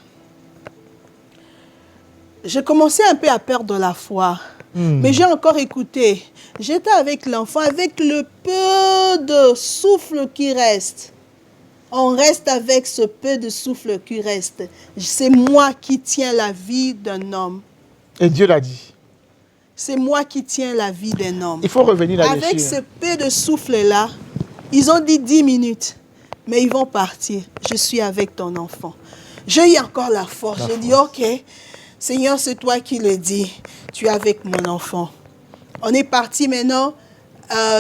j'ai commencé un peu à perdre la foi. Mais j'ai encore écouté. J'étais avec l'enfant, avec le peu de souffle qui reste. On reste avec ce peu de souffle qui reste. C'est moi qui tiens la vie d'un homme. Et Dieu l'a dit. C'est moi qui tiens la vie d'un homme. Il faut revenir là-dessus. Avec ce peu de souffle-là, ils ont dit 10 minutes. Mais ils vont partir. Je suis avec ton enfant. J'ai eu encore la force. J'ai dit, ok. Seigneur, c'est toi qui le dis. Tu es avec mon enfant. On est parti maintenant.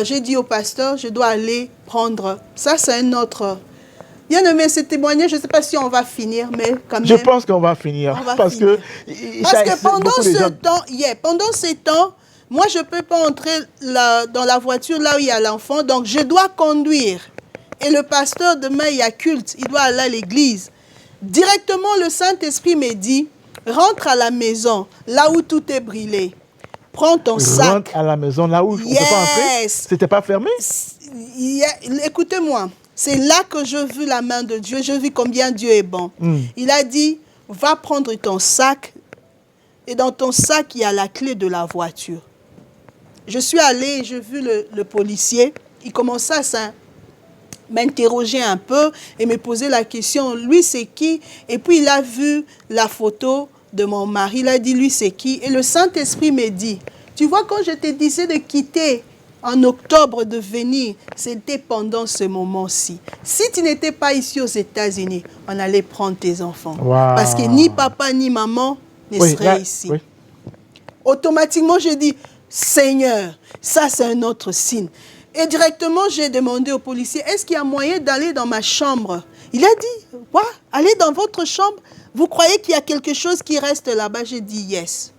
J'ai dit au pasteur, je dois aller prendre. Ça, c'est un autre. Bien aimé, ce témoignage, je ne sais pas si on va finir, mais quand même. Je pense qu'on va finir. Parce que pendant ce temps, moi, je ne peux pas entrer dans la voiture là où il y a l'enfant. Donc, je dois conduire. Et le pasteur, demain, il y a culte. Il doit aller à l'église. Directement, le Saint-Esprit me dit, rentre à la maison, là où tout est brûlé. Prends ton sac. Rentre à la maison, là où on ne peut pas entrer. C'était pas fermé? Écoutez-moi, c'est là que je vis la main de Dieu. Je vis combien Dieu est bon. Il a dit, va prendre ton sac. Et dans ton sac, il y a la clé de la voiture. Je suis allée et j'ai vu le policier. Il commençait à m'interroger un peu et me poser la question, lui c'est qui? Et puis il a vu la photo de mon mari, il a dit lui c'est qui? Et le Saint-Esprit me dit, tu vois quand je te disais de quitter en octobre, de venir, c'était pendant ce moment-ci. Si tu n'étais pas ici aux États-Unis, on allait prendre tes enfants. Wow. Parce que ni papa ni maman ne seraient ici. Oui. Automatiquement je dis, Seigneur, ça c'est un autre signe. Et directement, j'ai demandé au policier, est-ce qu'il y a moyen d'aller dans ma chambre? Il a dit, quoi? Allez dans votre chambre? Vous croyez qu'il y a quelque chose qui reste là-bas? J'ai dit, yes.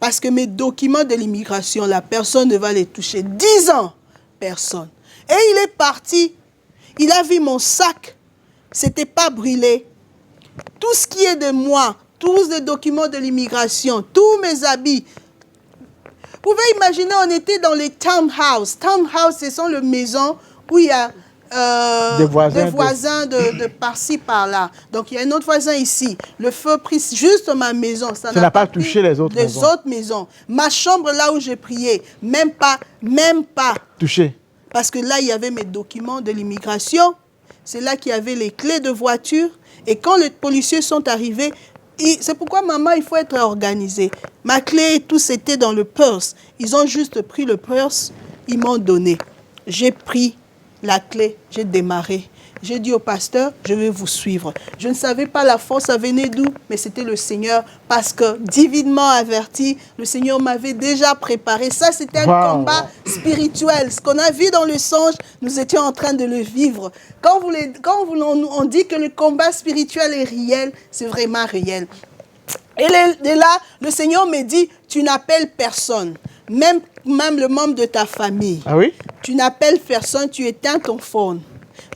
Parce que mes documents de l'immigration, la personne ne va les toucher. 10 ans, personne. Et il est parti. Il a vu mon sac. C'était pas brûlé. Tout ce qui est de moi, tous les documents de l'immigration, tous mes habits. Vous pouvez imaginer, on était dans les townhouses. Townhouses, ce sont les maisons où il y a des voisins de par-ci, par-là. Donc, il y a un autre voisin ici. Le feu prit juste ma maison. Ça n'a pas touché les autres maisons. Les autres maisons. Ma chambre, là où j'ai prié, même pas. Touché. Parce que là, il y avait mes documents de l'immigration. C'est là qu'il y avait les clés de voiture. Et quand les policiers sont arrivés, c'est pourquoi, maman, il faut être organisé. Ma clé et tout, c'était dans le purse. Ils ont juste pris le purse, ils m'ont donné. J'ai pris la clé, j'ai démarré. J'ai dit au pasteur, je vais vous suivre. Je ne savais pas la force, ça venait d'où, mais c'était le Seigneur, parce que divinement averti, le Seigneur m'avait déjà préparé. Ça, c'était un combat spirituel. Ce qu'on a vu dans le songe, nous étions en train de le vivre. Quand on dit que le combat spirituel est réel, c'est vraiment réel. Et là, le Seigneur me dit, tu n'appelles personne, même le membre de ta famille. Ah oui? Tu n'appelles personne, tu éteins ton phone.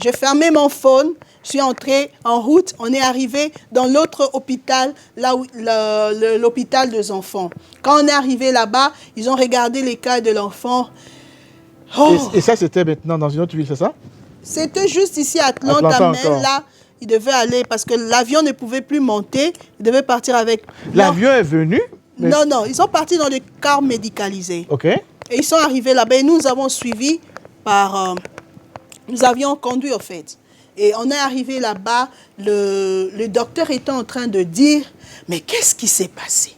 J'ai fermé mon phone, je suis entrée en route, on est arrivé dans l'autre hôpital, là où l'hôpital des enfants. Quand on est arrivé là-bas, ils ont regardé les cas de l'enfant. Oh. Et ça, c'était maintenant dans une autre ville, c'est ça? C'était juste ici à Atlanta, mais là, il devait aller, parce que l'avion ne pouvait plus monter, il devait partir avec... L'avion est venu? Mais... Non, ils sont partis dans des cars médicalisés. OK. Et ils sont arrivés là-bas, et nous avons suivi par... nous avions conduit, au fait. Et on est arrivé là-bas, le docteur était en train de dire, mais qu'est-ce qui s'est passé?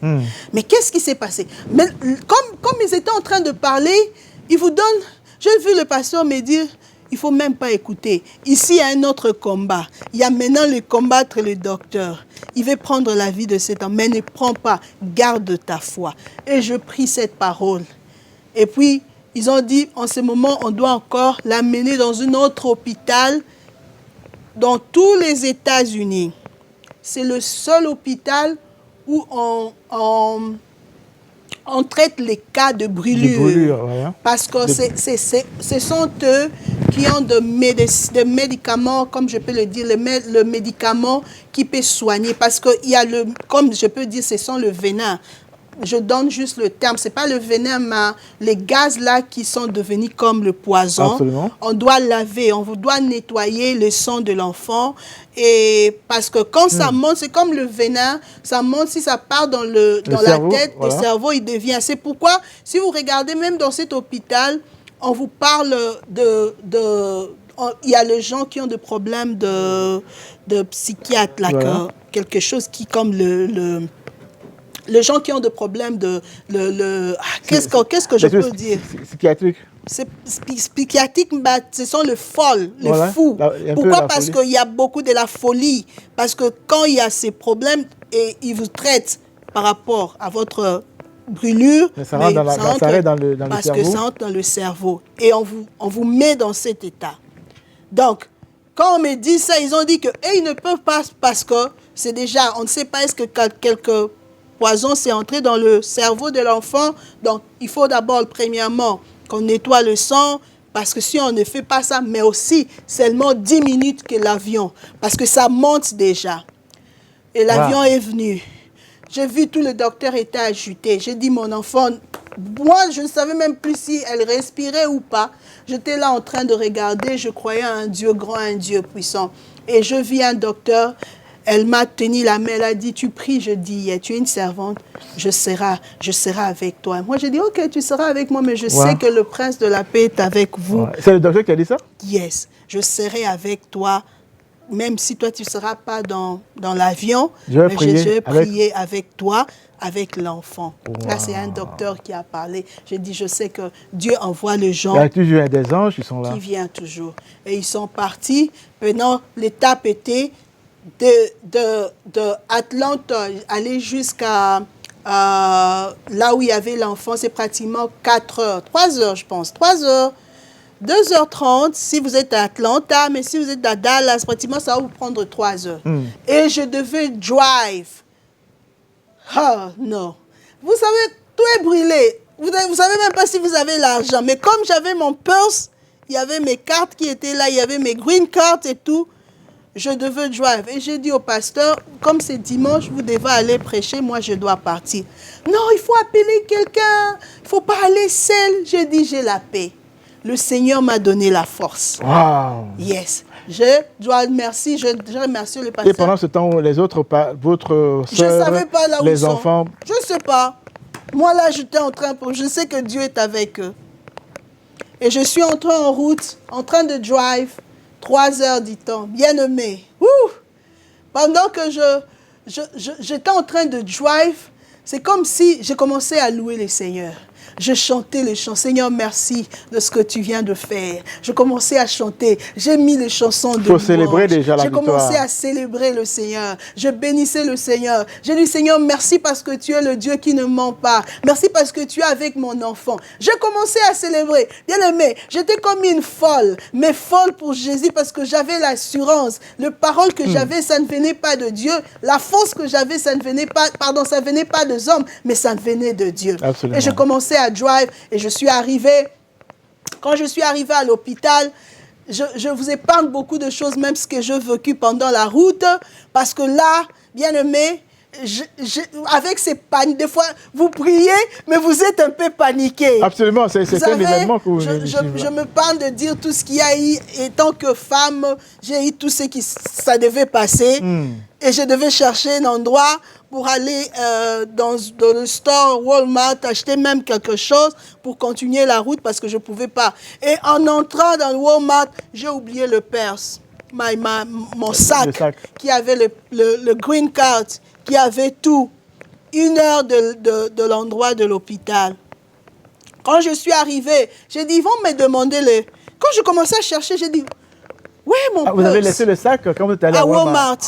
Mais qu'est-ce qui s'est passé? Mais comme ils étaient en train de parler, ils vous donnent... J'ai vu le pasteur me dire, il ne faut même pas écouter. Ici, il y a un autre combat. Il y a maintenant le combattre le docteur. Il veut prendre la vie de cet homme, mais ne prends pas. Garde ta foi. Et je prie cette parole. Et puis, ils ont dit, en ce moment, on doit encore l'amener dans un autre hôpital dans tous les États-Unis. C'est le seul hôpital où on traite les cas de brûlure. Voilà. Parce que ce sont eux qui ont des médicaments, comme je peux le dire, le médicament qui peut soigner. Parce que il y a comme je peux dire, ce sont le venin. Je donne juste le terme, ce n'est pas le venin, mais les gaz là qui sont devenus comme le poison. Absolument. On doit laver, on doit nettoyer le sang de l'enfant. Et parce que quand ça monte, c'est comme le venin, ça monte, si ça part dans la tête, voilà. Le cerveau, il devient. C'est pourquoi, si vous regardez même dans cet hôpital, on vous parle il y a les gens qui ont des problèmes de psychiatre, là, voilà. Quelque chose qui, comme les gens qui ont des problèmes qu'est-ce que je peux dire? Psychiatrique. Psychiatrique, bah, ce sont les folles, les voilà, fous. Pourquoi? Parce qu'il y a beaucoup de la folie. Parce que quand il y a ces problèmes, et ils vous traitent par rapport à votre brûlure, ça rentre dans le cerveau. Parce que ça entre dans le cerveau. Et on vous met dans cet état. Donc, quand on me dit ça, ils ont dit qu'ils ne peuvent pas, parce que c'est déjà, on ne sait pas est-ce que quelque poison s'est entré dans le cerveau de l'enfant. Donc, il faut d'abord, premièrement, qu'on nettoie le sang, parce que si on ne fait pas ça, mais aussi seulement 10 minutes que l'avion, parce que ça monte déjà. Et l'avion est venu. J'ai vu tout le docteur était agité. J'ai dit, mon enfant, moi, je ne savais même plus si elle respirait ou pas. J'étais là en train de regarder, je croyais à un Dieu grand, un Dieu puissant. Et je vis un docteur. Elle m'a tenu la main, elle a dit, tu pries, je dis, tu es une servante, je serai avec toi. Moi, j'ai dit, ok, tu seras avec moi, mais je sais que le prince de la paix est avec vous. C'est le docteur qui a dit ça? Yes, je serai avec toi, même si toi, tu ne seras pas dans l'avion, je vais prier avec toi, avec l'enfant. Là, c'est un docteur qui a parlé. J'ai dit, je sais que Dieu envoie les gens. Il y a toujours des anges qui sont là. Qui viennent toujours. Et ils sont partis. Maintenant, l'étape était de Atlanta, aller jusqu'à là où il y avait l'enfant, c'est pratiquement 4 heures, 3 heures, je pense, 3 heures, 2h30 si vous êtes à Atlanta, mais si vous êtes à Dallas, pratiquement, ça va vous prendre 3 heures. Et je devais drive. Oh, non. Vous savez, tout est brûlé. Vous savez même pas si vous avez l'argent. Mais comme j'avais mon purse, il y avait mes cartes qui étaient là, il y avait mes green cards et tout. Je devais drive. Et j'ai dit au pasteur, comme c'est dimanche, vous devez aller prêcher, moi je dois partir. Non, il faut appeler quelqu'un, il ne faut pas aller seul. J'ai dit, j'ai la paix. Le Seigneur m'a donné la force. Wow. Yes. Je dois remercier le pasteur. Et pendant ce temps, les autres, votre soeur, je ne savais pas là où les enfants? Je ne sais pas. Moi là, j'étais en train, je sais que Dieu est avec eux. Et je suis entrée en route, en train de drive. 3 heures, dit-on, bien-aimé. Pendant que j'étais en train de drive, c'est comme si j'ai commencé à louer le Seigneur. Je chantais les chants. Seigneur, merci de ce que tu viens de faire. Je commençais à chanter. J'ai mis les chansons de louange. Célébrer déjà la victoire. J'ai commencé à célébrer le Seigneur. Je bénissais le Seigneur. J'ai dit, Seigneur, merci parce que tu es le Dieu qui ne ment pas. Merci parce que tu es avec mon enfant. J'ai commencé à célébrer. Bien aimé, j'étais comme une folle, mais folle pour Jésus parce que j'avais l'assurance. Le parole que j'avais, ça ne venait pas de Dieu. La force que j'avais, ça ne venait pas, ça venait pas des hommes, mais ça venait de Dieu. Absolument. Et je commençais à drive et je suis arrivée. Quand je suis arrivée à l'hôpital, je vous épargne beaucoup de choses, même ce que j'ai vécu pendant la route, parce que là, bien aimé, avec ces paniques, des fois, vous priez, mais vous êtes un peu paniqué. Absolument, c'est un événement que vous je me parle de dire tout ce qu'il y a eu, et tant que femme, j'ai eu tout ce qui ça devait passer, et je devais chercher un endroit pour aller dans le store Walmart, acheter même quelque chose pour continuer la route parce que je ne pouvais pas. Et en entrant dans le Walmart, j'ai oublié le purse, mon sac qui avait le green card, qui avait tout. 1 heure de l'endroit de l'hôpital. Quand je suis arrivée, j'ai dit, ils vont me demander le... Quand je commençais à chercher, j'ai dit, ouais, mon purse. Vous avez laissé le sac quand vous êtes allé à Walmart.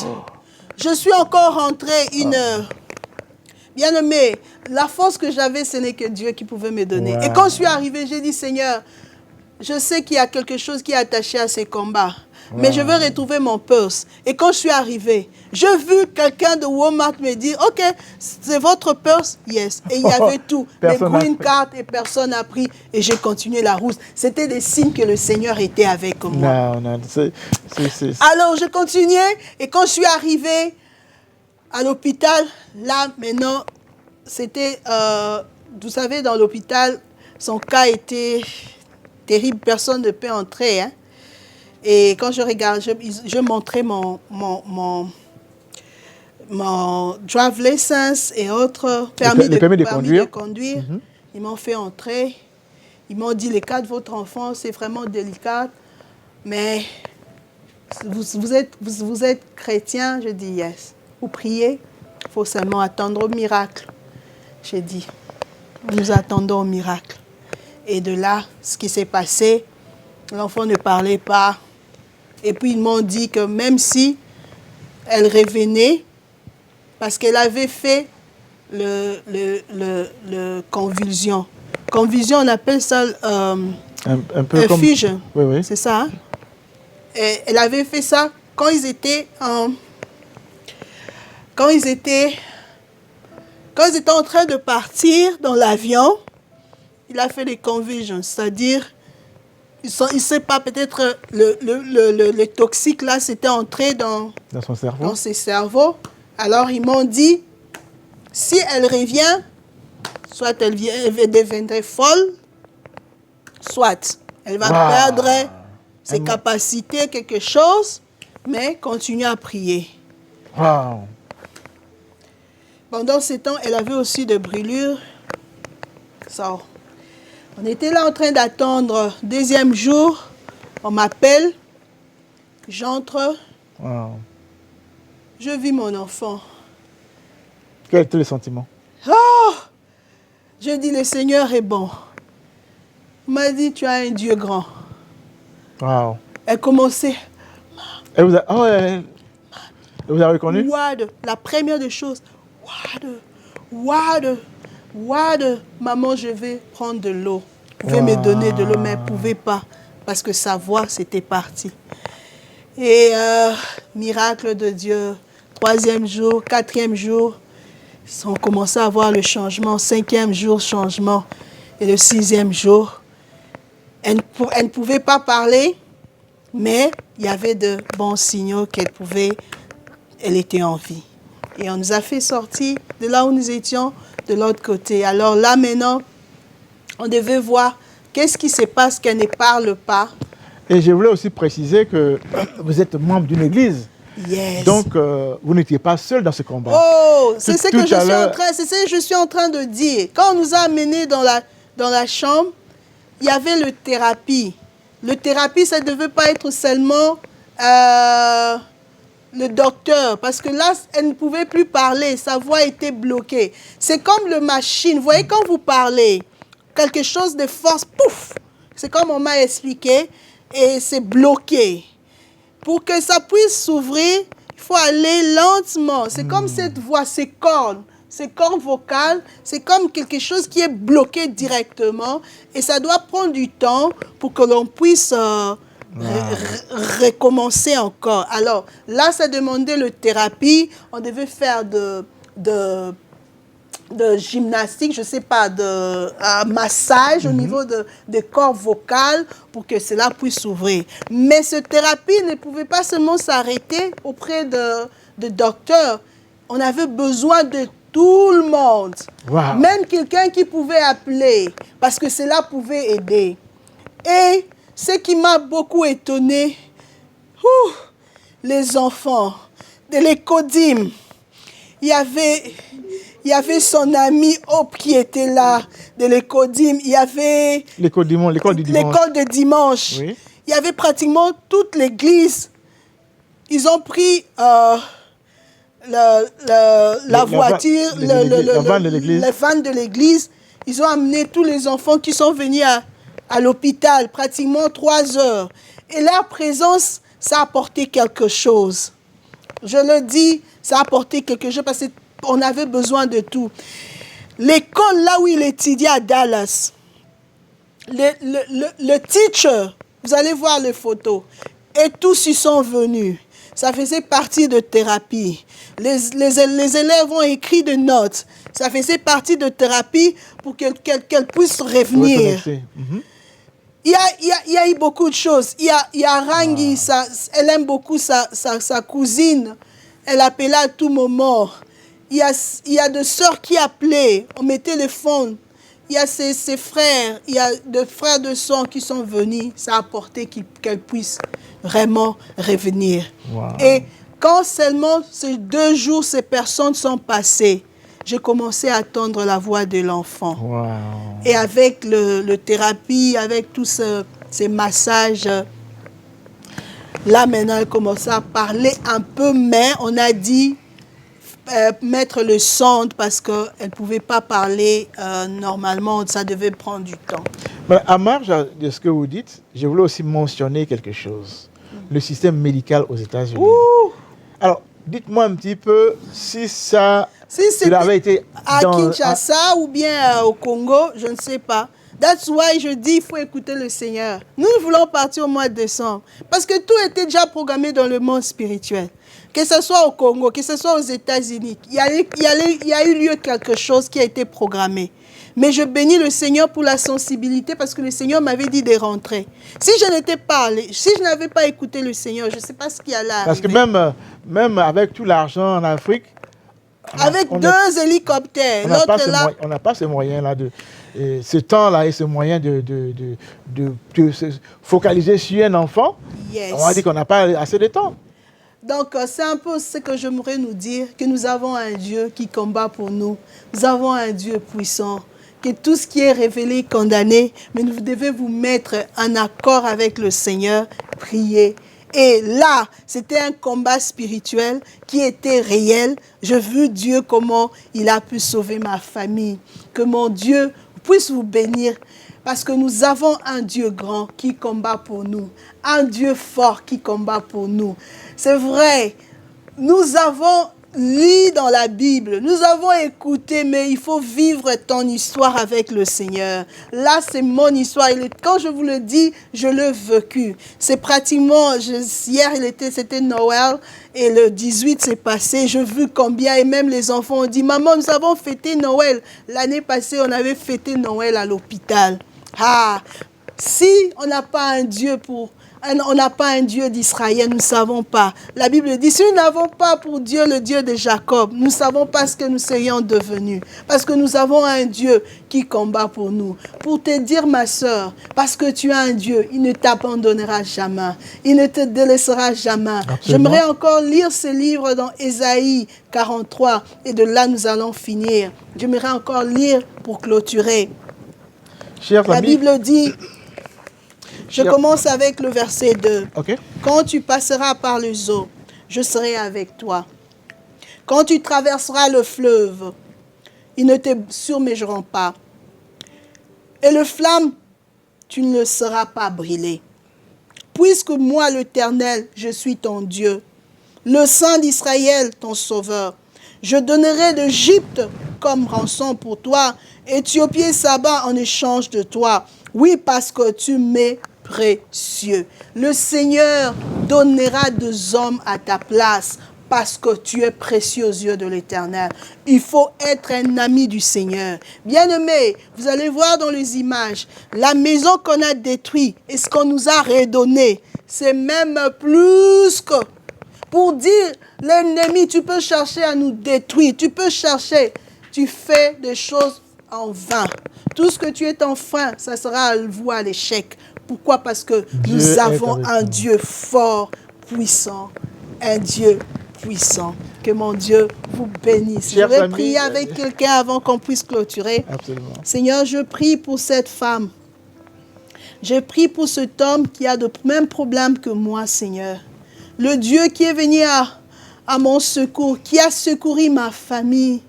Je suis encore rentrée 1 heure. Bien aimé, la force que j'avais, ce n'est que Dieu qui pouvait me donner. Et quand je suis arrivée, j'ai dit, Seigneur, je sais qu'il y a quelque chose qui est attaché à ces combats. Mais je veux retrouver mon purse. Et quand je suis arrivée, j'ai vu quelqu'un de Walmart me dire, OK, c'est votre purse? Yes. Et il y avait tout. Les green cards et personne n'a pris. Et j'ai continué la route. C'était des signes que le Seigneur était avec moi. Alors, je continuais. Et quand je suis arrivée à l'hôpital, là, maintenant, c'était, vous savez, dans l'hôpital, son cas était terrible. Personne ne peut entrer, hein. Et quand je regarde, je montrais mon drive license et autres permis de conduire. Ils m'ont fait entrer. Ils m'ont dit, le cas de votre enfant, c'est vraiment délicat. Mais vous êtes chrétien? Je dis, yes. Vous priez, il faut seulement attendre au miracle. J'ai dit, nous attendons au miracle. Et de là, ce qui s'est passé, l'enfant ne parlait pas. Et puis, ils m'ont dit que même si elle revenait, parce qu'elle avait fait le convulsion. Convulsion, on appelle ça un peu comme... fusion. Oui. C'est ça. Hein? Et elle avait fait ça quand ils étaient en train de partir dans l'avion. Il a fait les convulsions, c'est-à-dire... Il ne sait pas, peut-être le toxique là, c'était entré dans son cerveau. Dans ses cerveaux. Alors ils m'ont dit, si elle revient, soit elle deviendrait folle, soit elle va perdre ses capacités, quelque chose, mais continue à prier. Pendant ce temps, elle avait aussi des brûlures. Ça. On était là en train d'attendre. 2e jour, on m'appelle. J'entre. Je vis mon enfant. Quel était le sentiment? Oh! Je dis, le Seigneur est bon. Il m'a dit, tu as un Dieu grand. Elle commençait. Elle vous a reconnu? La première des choses. Maman, je vais prendre de l'eau. Vous pouvez me donner de l'eau, mais elle ne pouvait pas. Parce que sa voix, c'était parti. Et miracle de Dieu. 3e jour, 4e jour, on commençait à voir le changement. 5e jour, changement. Et le 6e jour, elle ne pouvait pas parler, mais il y avait de bons signaux elle était en vie. Et on nous a fait sortir de là où nous étions, de l'autre côté. Alors là, maintenant, on devait voir qu'est-ce qui se passe qu'elle ne parle pas. Et je voulais aussi préciser que vous êtes membre d'une église. Yes. Donc, vous n'étiez pas seul dans ce combat. Oh, c'est ce que je suis en train de dire. Quand on nous a amenés dans la chambre, il y avait le thérapie. Le thérapie, ça ne devait pas être seulement le docteur, parce que là, elle ne pouvait plus parler, sa voix était bloquée. C'est comme le machine. Vous voyez, quand vous parlez, quelque chose de force, pouf, c'est comme on m'a expliqué, et c'est bloqué. Pour que ça puisse s'ouvrir, il faut aller lentement. C'est comme cette voix, ces cordes vocales, c'est comme quelque chose qui est bloqué directement, et ça doit prendre du temps pour que l'on puisse recommencer encore. Alors là, ça demandait le thérapie, on devait faire de gymnastique, je ne sais pas, de massage au niveau des cordes vocales pour que cela puisse s'ouvrir. Mais cette thérapie ne pouvait pas seulement s'arrêter auprès de docteurs. On avait besoin de tout le monde. Wow. Même quelqu'un qui pouvait appeler, parce que cela pouvait aider. Et ce qui m'a beaucoup étonné, les enfants de l'Écodim, il y avait son ami Hope qui était là, de l'Écodim. Il y avait l'école du dimanche. L'école de dimanche. Oui. Il y avait pratiquement toute l'église. Ils ont pris la voiture, le van de l'église. Ils ont amené tous les enfants qui sont venus à l'hôpital, pratiquement 3 heures. Et leur présence, ça a apporté quelque chose. Je le dis, ça a apporté quelque chose parce qu'on avait besoin de tout. L'école, là où il étudiait à Dallas, le teacher, vous allez voir les photos, et tous y sont venus. Ça faisait partie de thérapie. Les élèves ont écrit des notes. Ça faisait partie de thérapie pour qu'elles puissent revenir. Il y a eu beaucoup de choses. Il y a Rangi, elle aime beaucoup sa cousine. Elle appelait à tout moment. Il y a des sœurs qui appelaient. On mettait le téléphone. Il y a ses frères. Il y a des frères de sang qui sont venus. Ça a apporté qu'elles puissent vraiment revenir. Wow. Et quand seulement ces 2 jours, ces personnes sont passées, j'ai commencé à entendre la voix de l'enfant. Wow. Et avec le thérapie, avec tous ces massages, là maintenant, elle commençait à parler un peu, mais on a dit mettre le sonde parce qu'elle ne pouvait pas parler normalement, ça devait prendre du temps. Mais à marge de ce que vous dites, je voulais aussi mentionner quelque chose. Le système médical aux États-Unis. Alors, dites-moi un petit peu si ça... Si c'était été à Kinshasa ou bien au Congo, je ne sais pas. That's why je dis il faut écouter le Seigneur. Nous voulons partir au mois de décembre parce que tout était déjà programmé dans le monde spirituel. Que ce soit au Congo, que ce soit aux États-Unis, il y a eu lieu quelque chose qui a été programmé. Mais je bénis le Seigneur pour la sensibilité parce que le Seigneur m'avait dit de rentrer. Si je n'étais pas allé, si je n'avais pas écouté le Seigneur, je ne sais pas ce qui allait arriver. Parce que même avec tout l'argent en Afrique, avec 2 hélicoptères. On n'a pas ces moyens-là, ce temps-là et ce moyen de se focaliser sur un enfant. Yes. On a dit qu'on n'a pas assez de temps. Donc, c'est un peu ce que j'aimerais nous dire, que nous avons un Dieu qui combat pour nous. Nous avons un Dieu puissant. Que tout ce qui est révélé, condamné, mais vous devez vous mettre en accord avec le Seigneur, prier. Et là, c'était un combat spirituel qui était réel. Je veux Dieu comment il a pu sauver ma famille. Que mon Dieu puisse vous bénir. Parce que nous avons un Dieu grand qui combat pour nous. Un Dieu fort qui combat pour nous. C'est vrai, nous avons lu dans la Bible, nous avons écouté, mais il faut vivre ton histoire avec le Seigneur. Là, c'est mon histoire. Quand je vous le dis, je l'ai vécu. C'est pratiquement, hier, c'était Noël, et le 18 s'est passé. Je vu combien, et même les enfants ont dit, maman, nous avons fêté Noël. L'année passée, on avait fêté Noël à l'hôpital. Ah, si on n'a pas un Dieu on n'a pas un Dieu d'Israël, nous ne savons pas. La Bible dit, si nous n'avons pas pour Dieu le Dieu de Jacob, nous ne savons pas ce que nous serions devenus. Parce que nous avons un Dieu qui combat pour nous. Pour te dire, ma sœur, parce que tu as un Dieu, il ne t'abandonnera jamais. Il ne te délaissera jamais. Absolument. J'aimerais encore lire ce livre dans Ésaïe 43. Et de là, nous allons finir. J'aimerais encore lire pour clôturer. La Bible dit... Je commence avec le verset 2. Okay. Quand tu passeras par les eaux, je serai avec toi. Quand tu traverseras le fleuve, ils ne te submergeront pas. et le flamme, tu ne le seras pas brûlé. Puisque moi, l'Éternel, je suis ton Dieu, le Saint d'Israël, ton Sauveur. Je donnerai d'Égypte comme rançon pour toi, Éthiopie et Saba en échange de toi. Oui, parce que tu m'es précieux. Le Seigneur donnera des hommes à ta place, parce que tu es précieux aux yeux de l'Éternel. Il faut être un ami du Seigneur. Bien-aimés, vous allez voir dans les images, la maison qu'on a détruite et ce qu'on nous a redonné, c'est même plus que... Pour dire, l'ennemi, tu peux chercher à nous détruire, tu peux chercher, tu fais des choses en vain. Tout ce que tu es en frein, ça sera voué à l'échec. Pourquoi? Parce que nous avons un Dieu fort, puissant, un Dieu puissant. Que mon Dieu vous bénisse. Je vais prier avec quelqu'un avant qu'on puisse clôturer. Absolument. Seigneur, je prie pour cette femme. Je prie pour cet homme qui a de mêmes problèmes que moi, Seigneur. Le Dieu qui est venu à mon secours, qui a secouru ma famille,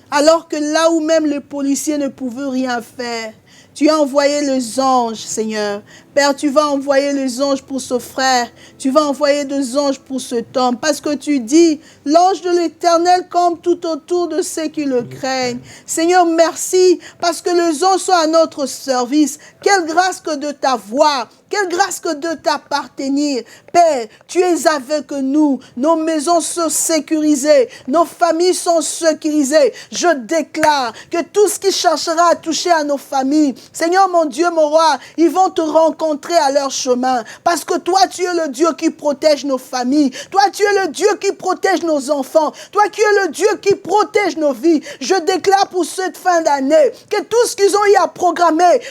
alors que là où même les policiers ne pouvaient rien faire, tu as envoyé les anges, Seigneur. Père, tu vas envoyer les anges pour ce frère. Tu vas envoyer des anges pour cet homme. Parce que tu dis, l'ange de l'Éternel campe tout autour de ceux qui le craignent. Seigneur, merci parce que les anges sont à notre service. Quelle grâce que de t'avoir. Quelle grâce que de t'appartenir. Père, tu es avec nous. Nos maisons sont sécurisées. Nos familles sont sécurisées. Je déclare que tout ce qui cherchera à toucher à nos familles, Seigneur mon Dieu, mon roi, ils vont te rencontrer à leur chemin. Parce que toi, tu es le Dieu qui protège nos familles. Toi, tu es le Dieu qui protège nos enfants. Toi, tu es le Dieu qui protège nos vies. Je déclare pour cette fin d'année que tout ce qu'ils ont eu à programmer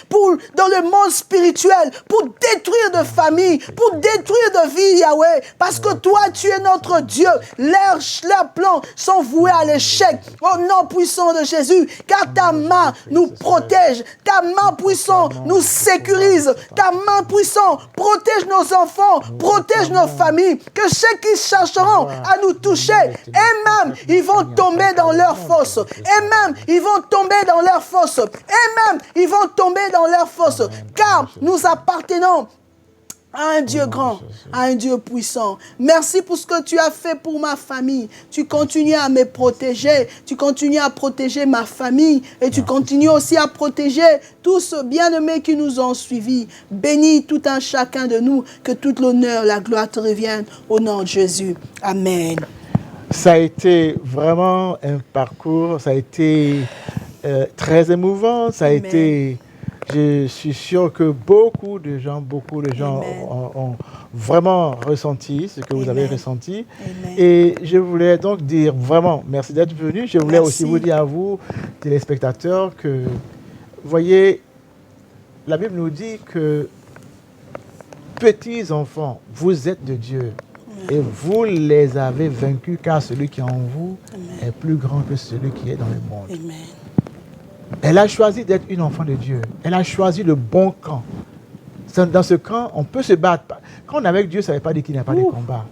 dans le monde spirituel, pour détruire de familles, pour détruire de vie, Yahweh. Parce que toi, tu es notre Dieu. Leurs plans sont voués à l'échec. Au nom puissant de Jésus, car ta main nous protège. Ta main puissante nous sécurise. Ta main puissante protège nos enfants, protège nos familles. Que ceux qui chercheront à nous toucher, eux-mêmes, ils vont tomber dans leur fosse. Eux-mêmes, ils vont tomber dans leur fosse. Eux-mêmes, ils vont tomber dans leur fosse. Car nous appartenons à un Dieu grand, à un Dieu puissant. Merci pour ce que tu as fait pour ma famille. Tu continues à me protéger. Tu continues à protéger ma famille. Et tu continues aussi à protéger tous ceux bien-aimés qui nous ont suivis. Bénis tout un chacun de nous. Que tout l'honneur, la gloire te revienne. Au nom de Jésus. Amen. Ça a été vraiment un parcours. Ça a été très émouvant. Ça a été... Je suis sûr que beaucoup de gens ont vraiment ressenti ce que vous avez ressenti. Amen. Et je voulais donc dire vraiment merci d'être venu. Je voulais aussi vous dire à vous, téléspectateurs, que, vous voyez, la Bible nous dit que petits enfants, vous êtes de Dieu. Et vous les avez vaincus, car celui qui est en vous est plus grand que celui qui est dans le monde. Amen. Elle a choisi d'être une enfant de Dieu. Elle a choisi le bon camp. Dans ce camp, on peut se battre. Quand on est avec Dieu, ça ne veut pas dire qu'il n'y a pas de combat.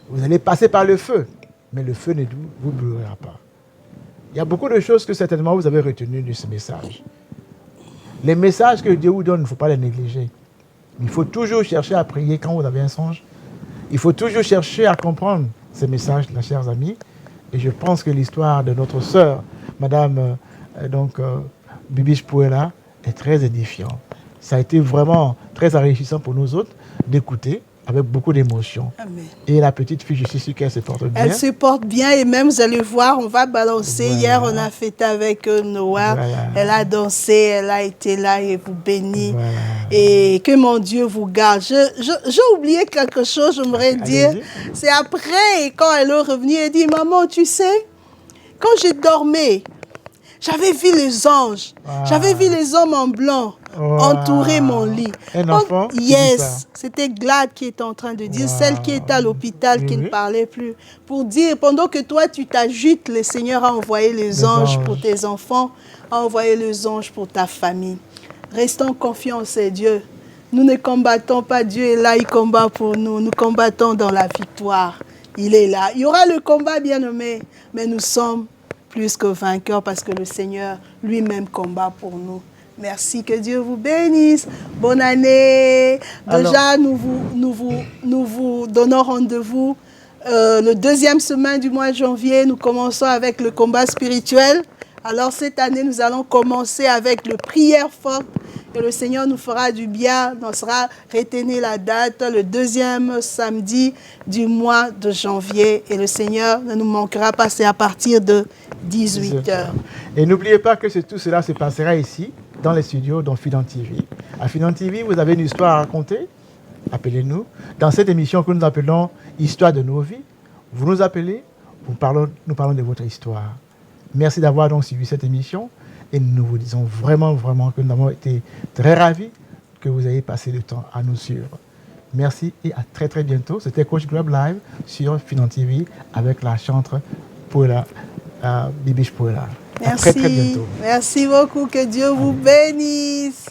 Vous allez passer par le feu, mais le feu ne vous brûlera pas. Il y a beaucoup de choses que certainement vous avez retenues de ce message. Les messages que Dieu vous donne, il ne faut pas les négliger. Il faut toujours chercher à prier quand vous avez un songe. Il faut toujours chercher à comprendre ces messages, mes chers amis. Et je pense que l'histoire de notre sœur, Madame... Bibiche Pouella est très édifiant. Ça a été vraiment très enrichissant pour nous autres d'écouter avec beaucoup d'émotion. Amen. Et la petite fille, je suis sûr qu'elle se porte bien. Elle se porte bien et même, vous allez voir, on va balancer. Voilà. Hier, on a fêté avec Noah. Voilà. Elle a dansé, elle a été là et vous bénit. Voilà. Et que mon Dieu vous garde. J'ai oublié quelque chose, j'aimerais dire. C'est après, quand elle est revenue, elle dit, maman, tu sais, quand j'ai dormi, j'avais vu les anges. J'avais vu les hommes en blanc entourer mon lit. Un enfant? Yes. C'était Glad qui était en train de dire, celle qui était à l'hôpital, qui ne parlait plus. Pour dire, pendant que toi, tu t'agites, le Seigneur a envoyé les anges pour tes enfants, a envoyé les anges pour ta famille. Restons confiants, c'est Dieu. Nous ne combattons pas, Dieu est là, il combat pour nous. Nous combattons dans la victoire. Il est là. Il y aura le combat, bien-aimé, mais nous sommes plus que vainqueurs parce que le Seigneur lui-même combat pour nous. Merci, que Dieu vous bénisse. Bonne année. Déjà, nous vous donnons rendez-vous le 2e semaine du mois de janvier. Nous commençons avec le combat spirituel. Alors cette année, nous allons commencer avec le prière forte. Et le Seigneur nous fera du bien. On sera retenir la date, le 2e samedi du mois de janvier. Et le Seigneur ne nous manquera pas, c'est à partir de 18h. Et n'oubliez pas que tout cela se passera ici, dans les studios d'Infident TV. À Fident TV, vous avez une histoire à raconter? Appelez-nous. Dans cette émission que nous appelons Histoire de nos vies, vous nous appelez, nous parlons de votre histoire. Merci d'avoir donc suivi cette émission et nous vous disons vraiment que nous avons été très ravis que vous ayez passé le temps à nous suivre. Merci et à très très bientôt. C'était Coach Globe Live sur Fident TV avec la chanteuse Poela, Bibiche Poela. Merci. À très très bientôt. Merci beaucoup. Que Dieu vous bénisse.